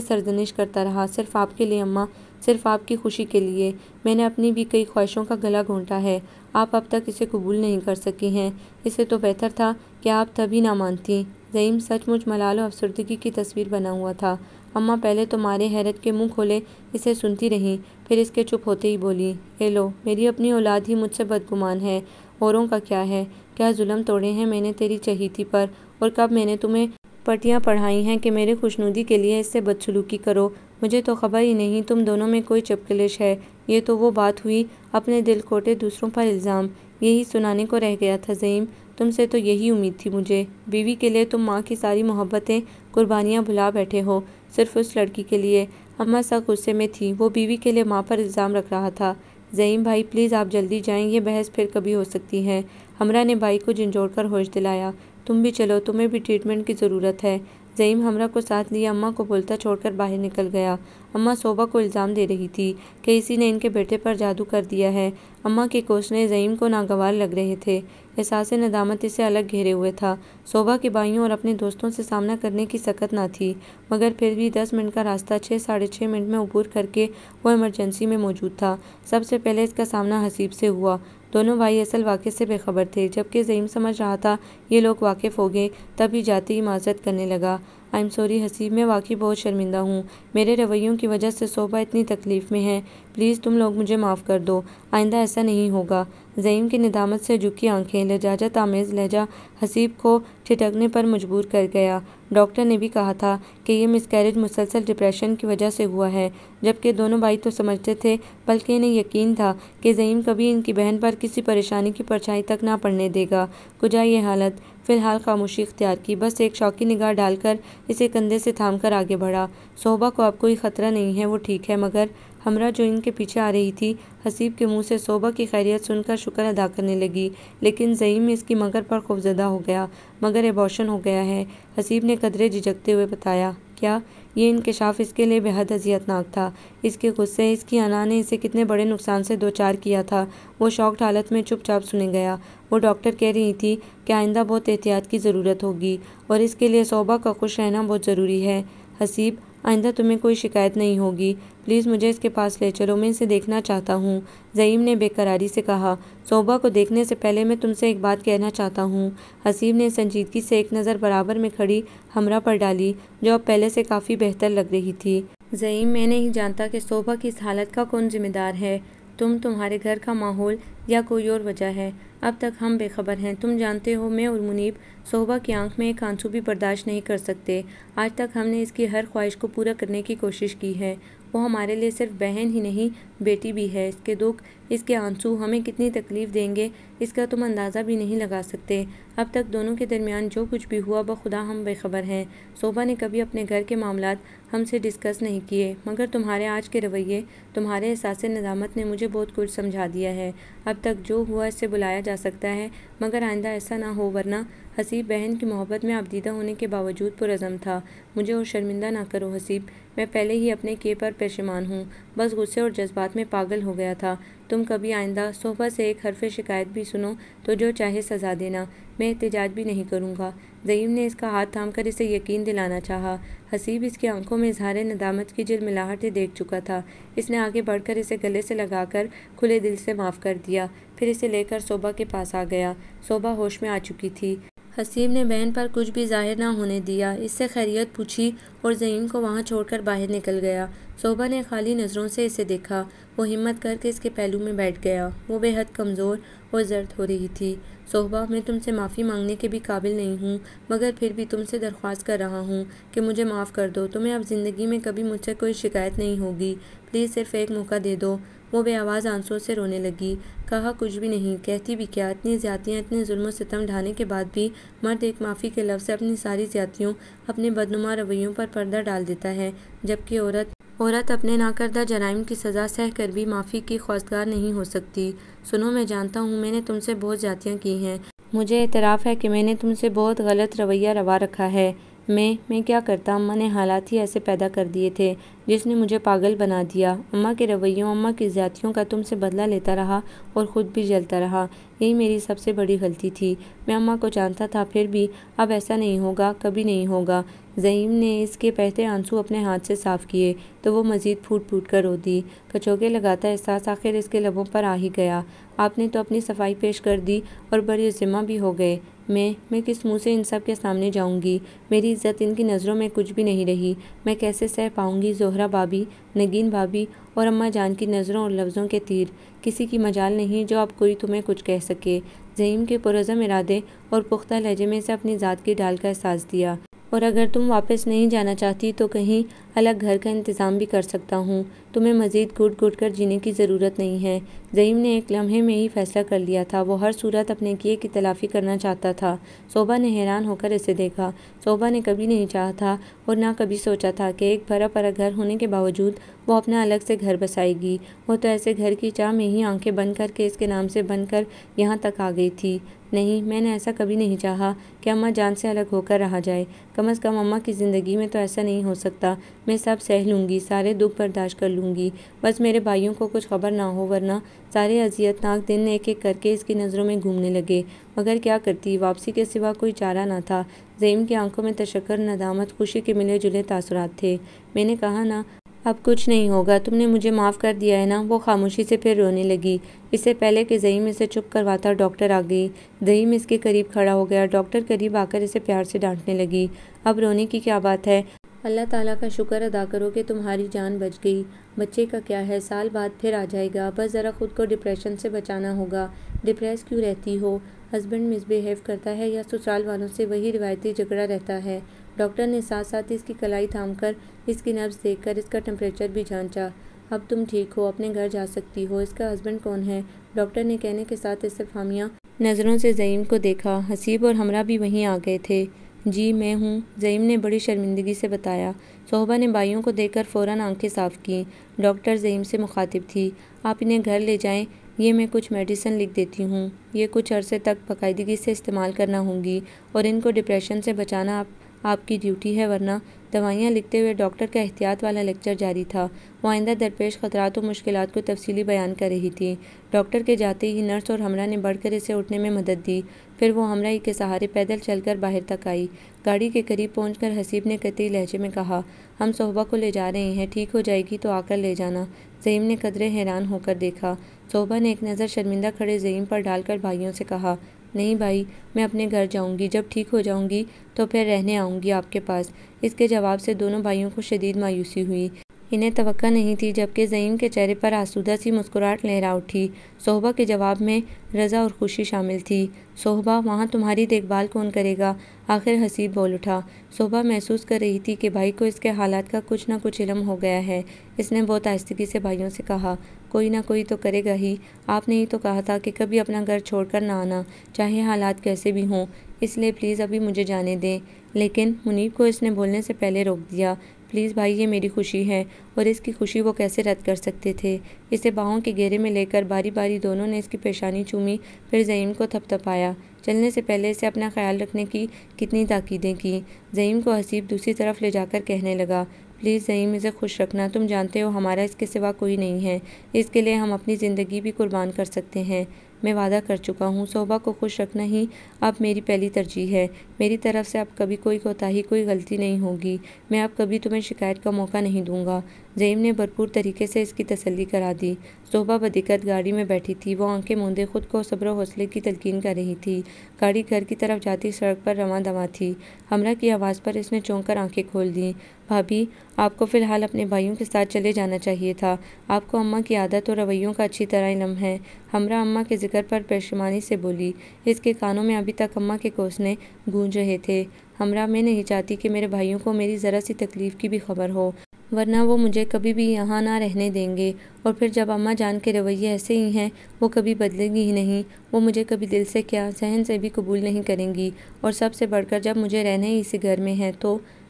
सरजनिश करता रहा, सिर्फ आपके लिए अम्मा, सिर्फ आपकी खुशी के लिए। मैंने अपनी भी कई ख्वाहिशों का गला घोंटा है। आप अब तक इसे कबूल नहीं कर सकी हैं। इससे तो बेहतर था कि आप तभी ना मानती। ज़ईम सचमुच मलाल और अफसरदगी की तस्वीर बना हुआ था। अम्मा पहले तो मारे हैरत के मुंह खोले इसे सुनती रहीं, फिर इसके चुप होते ही बोली, ए लो, मेरी अपनी औलाद ही मुझसे बदगुमान है, औरों का क्या है? क्या जुल्म तोड़े हैं मैंने तेरी चहीती पर, और कब मैंने तुम्हें पटियाँ पढ़ाई हैं कि मेरे खुशनुदी के लिए इससे बदसलूकी करो? मुझे तो खबर ही नहीं तुम दोनों में कोई चपकलिश है। ये तो वो बात हुई, अपने दिल कोटे दूसरों पर इल्ज़ाम। यही सुनाने को रह गया था ज़ईम। तुमसे तो यही उम्मीद थी मुझे। बीवी के लिए तुम माँ की सारी मोहब्बतें, कुर्बानियाँ भुला बैठे हो, सिर्फ उस लड़की के लिए। अम्मा सख्त गुस्से में थी। वो बीवी के लिए माँ पर इल्ज़ाम रख रहा था। ज़ईम भाई प्लीज़ आप जल्दी जाएं, ये बहस फिर कभी हो सकती है। हमरा ने भाई को झंझोड़कर होश दिलाया। तुम भी चलो, तुम्हें भी ट्रीटमेंट की ज़रूरत है। ज़ईम हमरा को साथ लिए अम्मा को बोलता छोड़कर बाहर निकल गया। अम्मा सोबा को इल्ज़ाम दे रही थी कि इसी ने इनके बेटे पर जादू कर दिया है। अम्मा के कोसने ज़ईम को नागवार लग रहे थे। एहसास नदामत इसे अलग घेरे हुए था। सोबा के भाइयों और अपने दोस्तों से सामना करने की सकत ना थी, मगर फिर भी 10 मिनट का रास्ता 6-6.5 मिनट में अबूर करके वो इमरजेंसी में मौजूद था। सबसे पहले इसका सामना हसीब से हुआ। दोनों भाई असल वाक़े से बेखबर थे। जबकि ज़ईम समझ रहा था ये लोग वाकिफ़ हो गए, तभी जाते ही माज़रत करने लगा। आई एम सॉरी हसीब, मैं वाकई बहुत शर्मिंदा हूँ। मेरे रवैयों की वजह से सोबा इतनी तकलीफ़ में है। प्लीज़ तुम लोग मुझे माफ़ कर दो, आइंदा ऐसा नहीं होगा। ज़ईम की निदामत से झुकी आंखें, लजाजत आमेज़ लहजा हसीब को ठिठकने पर मजबूर कर गया। डॉक्टर ने भी कहा था कि ये मिसकैरेज मुसलसल डिप्रेशन की वजह से हुआ है। जबकि दोनों भाई तो समझते थे, बल्कि इन्हें यकीन था कि ज़ईम कभी इनकी बहन पर किसी परेशानी की परछाई तक ना पड़ने देगा। कुजा ये हालत। फ़िलहाल खामोशी इख्तियार की, बस एक शौकी निगाह डालकर इसे कंधे से थामकर आगे बढ़ा। सोबा को अब कोई ख़तरा नहीं है, वो ठीक है। मगर हमरा जो इनके पीछे आ रही थी, हसीब के मुंह से सोबा की खैरियत सुनकर शुक्र अदा करने लगी। लेकिन ज़ईम इसकी मगर पर खौफज़दा हो गया। मगर एबॉर्शन हो गया है, हसीब ने कदरे झिझकते हुए बताया। क्या? ये इंकशाफ इसके लिए बेहद अज़ियतनाक था। इसके गुस्से, इसकी अना ने इसे कितने बड़े नुकसान से दो चार किया था। वो शॉक्ड हालत में चुपचाप सुने गया। वो डॉक्टर कह रही थी कि आइंदा बहुत एहतियात की ज़रूरत होगी और इसके लिए सोबा का खुश रहना बहुत ज़रूरी है। हसीब, आइंदा तुम्हें कोई शिकायत नहीं होगी। प्लीज़ मुझे इसके पास ले चलो, मैं इसे देखना चाहता हूँ, ज़ईम ने बेकरारी से कहा। सोबा को देखने से पहले मैं तुमसे एक बात कहना चाहता हूँ। हसीब ने संजीदगी से एक नज़र बराबर में खड़ी हमरा पर डाली, जो अब पहले से काफ़ी बेहतर लग रही थी। ज़ईम, मैं नहीं जानता कि सोबा की इस हालत का कौन जिम्मेदार है, तुम्हारे घर का माहौल या कोई और वजह है। अब तक हम बेखबर हैं। तुम जानते हो, मैं और मुनीब सोबा की आंख में एक आंसू भी बर्दाश्त नहीं कर सकते। आज तक हमने इसकी हर ख्वाहिश को पूरा करने की कोशिश की है। वो हमारे लिए सिर्फ बहन ही नहीं, बेटी भी है। इसके दुख, इसके आंसू हमें कितनी तकलीफ़ देंगे, इसका तुम अंदाज़ा भी नहीं लगा सकते। अब तक दोनों के दरमियान जो कुछ भी हुआ, बखुदा हम बेखबर हैं। सोबा ने कभी अपने घर के मामलात हमसे डिस्कस नहीं किए, मगर तुम्हारे आज के रवैये, तुम्हारे एहसास नदामत ने मुझे बहुत कुछ समझा दिया है। अब तक जो हुआ इससे बुलाया जा सकता है, मगर आइंदा ऐसा ना हो, वरना हसीब बहन की मोहब्बत में आबदीदा होने के बावजूद पुरज़म था। मुझे और शर्मिंदा ना करो हसीब, मैं पहले ही अपने किए पर पेशेमान हूँ। बस गुस्से और जज्बात में पागल हो गया था। तुम कभी आइंदा सोबा से एक हरफ शिकायत भी सुनो तो जो चाहे सज़ा देना, मैं एहतजाज भी नहीं करूँगा। ज़ईम ने इसका हाथ थामकर इसे यकीन दिलाना चाहा। हसीब इसकी आंखों में इजहार नदामत की झिलमिलाहटें देख चुका था। इसने आगे बढ़कर इसे गले से लगाकर खुले दिल से माफ़ कर दिया। फिर इसे लेकर सोबा के पास आ गया। सोबा होश में आ चुकी थी। हसीब ने बहन पर कुछ भी जाहिर ना होने दिया। इससे खैरियत पूछी और ज़ईम को वहाँ छोड़कर बाहर निकल गया। सोबा ने खाली नज़रों से इसे देखा। वो हिम्मत करके इसके पहलू में बैठ गया। वो बेहद कमज़ोर और जर्द हो रही थी। सोबा, मैं तुमसे माफ़ी मांगने के भी काबिल नहीं हूँ, मगर फिर भी तुमसे दरख्वास्त कर रहा हूँ कि मुझे माफ़ कर दो। तुम्हें अब ज़िंदगी में कभी मुझसे कोई शिकायत नहीं होगी। प्लीज़ सिर्फ़ एक मौका दे दो। वो बेआवाज़ आंसुओं से रोने लगी। कहा कुछ भी नहीं, कहती भी क्या। इतनी ज़्यादतियाँ, इतने जुल्म सितम ढाने के बाद भी मर्द एक माफ़ी के लफ्ज़ से अपनी सारी ज़्यादतियों, अपने बदनुमा रवैयों पर पर्दा डाल देता है, जबकि औरत अपने नाकर्दा जराइम की सज़ा सह कर भी माफ़ी की ख्वास्तगार नहीं हो सकती। सुनो, मैं जानता हूँ मैंने तुमसे बहुत ज़्यादतियाँ की हैं। मुझे एतराफ़ है कि मैंने तुमसे बहुत गलत रवैया रवा रखा है। मैं क्या करता, अम्मा ने हालात ही ऐसे पैदा कर दिए थे जिसने मुझे पागल बना दिया। अम्मा के रवैयों, अम्मा की ज़्यादतियों का तुमसे बदला लेता रहा और ख़ुद भी जलता रहा। यही मेरी सबसे बड़ी गलती थी। मैं अम्मा को जानता था, फिर भी अब ऐसा नहीं होगा, कभी नहीं होगा। ज़ईम ने इसके बहते आंसू अपने हाथ से साफ़ किए तो वो मज़ीद फूट फूट कर रो दी। कचौके लगाता एहसास आखिर इसके लबों पर आ ही गया। आपने तो अपनी सफाई पेश कर दी और बड़ी ज़िम्मा भी हो गए। मैं किस मुंह से इन सब के सामने जाऊंगी? मेरी इज्जत इनकी नज़रों में कुछ भी नहीं रही। मैं कैसे सह पाऊंगी ज़ोहरा भाभी, नगीन भाभी और अम्मा जान की नज़रों और लफ्ज़ों के तीर? किसी की मजाल नहीं जो अब कोई तुम्हें कुछ कह सके। ज़ईम के पुरज़म इरादे और पुख्ता लहजे में से अपनी ज़ात की ढाल का एहसास दिया। और अगर तुम वापस नहीं जाना चाहती तो कहीं अलग घर का इंतज़ाम भी कर सकता हूँ। तुम्हें मज़ीद घुट घुट कर जीने की ज़रूरत नहीं है। ज़हीम ने एक लम्हे में ही फैसला कर लिया था। वो हर सूरत अपने किए की तलाफ़ी करना चाहता था। शोभा ने हैरान होकर इसे देखा। शोभा ने कभी नहीं चाहा था और ना कभी सोचा था कि एक भरा पड़ा घर होने के बावजूद वो अपना अलग से घर बसाएगी। वो तो ऐसे घर की चाह में ही आंखें बंद करके इसके नाम से बनकर यहाँ तक आ गई थी। नहीं, मैंने ऐसा कभी नहीं चाहा कि अम्मा जान से अलग होकर रहा जाए। कम से कम अम्मा की ज़िंदगी में तो ऐसा नहीं हो सकता। मैं सब सह लूँगी, सारे दुख बर्दाश्त कर लूँगी, बस मेरे भाइयों को कुछ खबर ना हो, वरना सारे अजियतनाक दिन एक एक करके इसकी नज़रों में घूमने लगे। मगर क्या करती, वापसी के सिवा कोई चारा ना था। ज़हीम की आंखों में तशक्कुर, नदामत, खुशी के मिले जुले तासुरात थे। मैंने कहा ना, अब कुछ नहीं होगा, तुमने मुझे माफ़ कर दिया है ना। वो खामोशी से फिर रोने लगी। इससे पहले कि ज़हीम इसे चुप करवाता, डॉक्टर आ गई। ज़हीम इसके करीब खड़ा हो गया। डॉक्टर करीब आकर इसे प्यार से डांटने लगी। अब रोने की क्या बात है? अल्लाह ताला का शुक्र अदा करो कि तुम्हारी जान बच गई। बच्चे का क्या है, साल बाद फिर आ जाएगा। बस ज़रा खुद को डिप्रेशन से बचाना होगा। डिप्रेस क्यों रहती हो? हस्बैंड मिसबिहेव करता है या ससुराल वालों से वही रिवायती झगड़ा रहता है? डॉक्टर ने साथ साथ इसकी कलाई थामकर, इसकी नब्ज़ देखकर इसका टेम्परेचर भी जांचा। अब तुम ठीक हो, अपने घर जा सकती हो। इसका हस्बैंड कौन है? डॉक्टर ने कहने के साथ इससे फामिया नज़रों से ज़हीम को देखा। हसीब और हमरा भी वहीं आ गए थे। जी मैं हूँ, ज़हीम ने बड़ी शर्मिंदगी से बताया। सोहबा ने भाइयों को देखकर फ़ौरन आंखें साफ़ की। डॉक्टर ज़हीम से मुखातिब थी। आप इन्हें घर ले जाएं, ये मैं कुछ मेडिसिन लिख देती हूँ। ये कुछ अरसे तक बाकायदगी से इस्तेमाल करना होंगी और इनको डिप्रेशन से बचाना आपकी ड्यूटी है, वरना दवाइयाँ लिखते हुए डॉक्टर का एहतियात वाला लेक्चर जारी था। वो आइंदा दरपेश ख़तरात और मुश्किलात को तफसीली बयान कर रही थी। डॉक्टर के जाते ही नर्स और हमरा ने बढ़कर इसे उठने में मदद दी। फिर वो हमरा ही के सहारे पैदल चलकर बाहर तक आई। गाड़ी के करीब पहुंचकर हसीब ने कतई लहजे में कहा, हम सोहबा को ले जा रहे हैं, ठीक हो जाएगी तो आकर ले जाना। ज़हीम ने कदरे हैरान होकर देखा। सोहबा ने एक नज़र शर्मिंदा खड़े ज़हीम पर डालकर भाइयों से कहा, नहीं भाई, मैं अपने घर जाऊंगी। जब ठीक हो जाऊंगी तो फिर रहने आऊंगी आपके पास। इसके जवाब से दोनों भाइयों को शदीद मायूसी हुई। इन्हें तवक्का नहीं थी, जबकि ज़हीम के चेहरे पर आसूदा सी मुस्कुराहट लहरा उठी। सोहबा के जवाब में रज़ा और खुशी शामिल थी। सोहबा, वहाँ तुम्हारी देखभाल कौन करेगा? आखिर हसीब बोल उठा। सोहबा महसूस कर रही थी कि भाई को इसके हालात का कुछ न कुछ इल्म हो गया है। इसने बहुत आहिस्तगी से भाइयों से कहा, कोई ना कोई तो करेगा ही। आपने ही तो कहा था कि कभी अपना घर छोड़कर ना आना, चाहे हालात कैसे भी हों। इसलिए प्लीज़ अभी मुझे जाने दें। लेकिन मुनीब को इसने बोलने से पहले रोक दिया। प्लीज़ भाई, ये मेरी खुशी है और इसकी खुशी वो कैसे रद्द कर सकते थे। इसे बाहों के घेरे में लेकर बारी बारी दोनों ने इसकी पेशानी चूमी, फिर ज़हीम को थपथपाया। चलने से पहले इसे अपना ख्याल रखने की कितनी ताकीदें की। ज़हीम को हसीब दूसरी तरफ ले जाकर कहने लगा, प्लीज़ ज़हीम, इसे खुश रखना। तुम जानते हो हमारा इसके सिवा कोई नहीं है। इसके लिए हम अपनी ज़िंदगी भी कुर्बान कर सकते हैं। मैं वादा कर चुका हूँ, सोहबा को खुश रखना ही अब मेरी पहली तरजीह है। मेरी तरफ से अब कभी कोई कोताही, कोई गलती नहीं होगी। मैं अब कभी तुम्हें शिकायत का मौका नहीं दूंगा। ज़हीम ने भरपूर तरीके से इसकी तसल्ली करा दी। सोहबा बदिक्कत गाड़ी में बैठी थी। वो आंखें मूंदे खुद को सब्र और हौसले की तलकीन कर रही थी। गाड़ी घर की तरफ जाती सड़क पर रवां दवां थी। हमरा की आवाज़ पर इसने चौंक कर आंखें खोल दी। भाभी, आपको फ़िलहाल अपने भाइयों के साथ चले जाना चाहिए था। आपको अम्मा की आदत और रवैयों का अच्छी तरह इल्म है। हमरा अम्मा के जिक्र पर पेशमानी से बोली। इसके कानों में अभी तक अम्मा के कोसने गूंज रहे थे। हमरा, मैं नहीं चाहती कि मेरे भाइयों को मेरी ज़रा सी तकलीफ़ की भी खबर हो, वरना वो मुझे कभी भी यहाँ ना रहने देंगे। और फिर जब अम्मा जान के रवैये ऐसे ही हैं, वो कभी बदलेंगी ही नहीं। वो मुझे कभी दिल से क्या जहन से भी कबूल नहीं करेंगी। और सबसे बढ़कर जब मुझे रहना ही इसी घर में है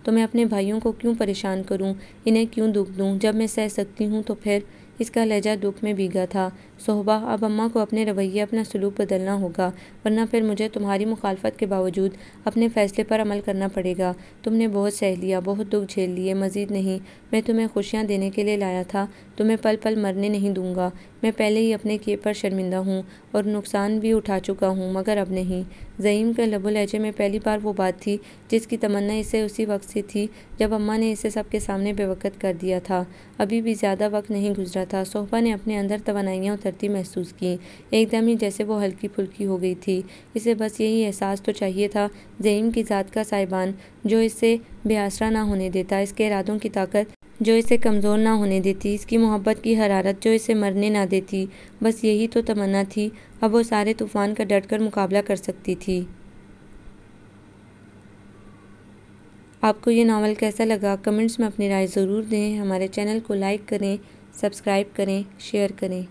तो मैं अपने भाइयों को क्यों परेशान करूं, इन्हें क्यों दुख दूं? जब मैं सह सकती हूं तो फिर। इसका लहजा दुख में भीगा था। सोहबा, अब अम्मा को अपने रवैये, अपना सलूक बदलना होगा, वरना फिर मुझे तुम्हारी मुखालफत के बावजूद अपने फ़ैसले पर अमल करना पड़ेगा। तुमने बहुत सह लिया, बहुत दुख झेल लिए, मज़ीद नहीं। मैं तुम्हें खुशियाँ देने के लिए लाया था, तुम्हें पल पल मरने नहीं दूंगा। मैं पहले ही अपने किए पर शर्मिंदा हूँ और नुकसान भी उठा चुका हूँ, मगर अब नहीं। ज़हीम के लबो लहजे में पहली बार वो बात थी जिसकी तमन्ना इसे उसी वक्त से थी जब अम्मा ने इसे सबके सामने बेवकत कर दिया था। अभी भी ज़्यादा वक्त नहीं गुजरा था। सोहबा ने अपने अंदर तवानाइयाँ उतरती महसूस की, एकदम ही जैसे वो हल्की फुल्की हो गई थी। इसे बस यही एहसास तो चाहिए था, ज़हीम की ज़ात का साहिबान जो इसे बेआसरा ना होने देता, इसके इरादों की ताकत जो इसे कमज़ोर ना होने देती, इसकी मोहब्बत की हरारत जो इसे मरने ना देती। बस यही तो तमन्ना थी। अब वो सारे तूफ़ान का डट कर मुकाबला कर सकती थी। आपको ये नावल कैसा लगा कमेंट्स में अपनी राय ज़रूर दें। हमारे चैनल को लाइक करें, सब्सक्राइब करें, शेयर करें।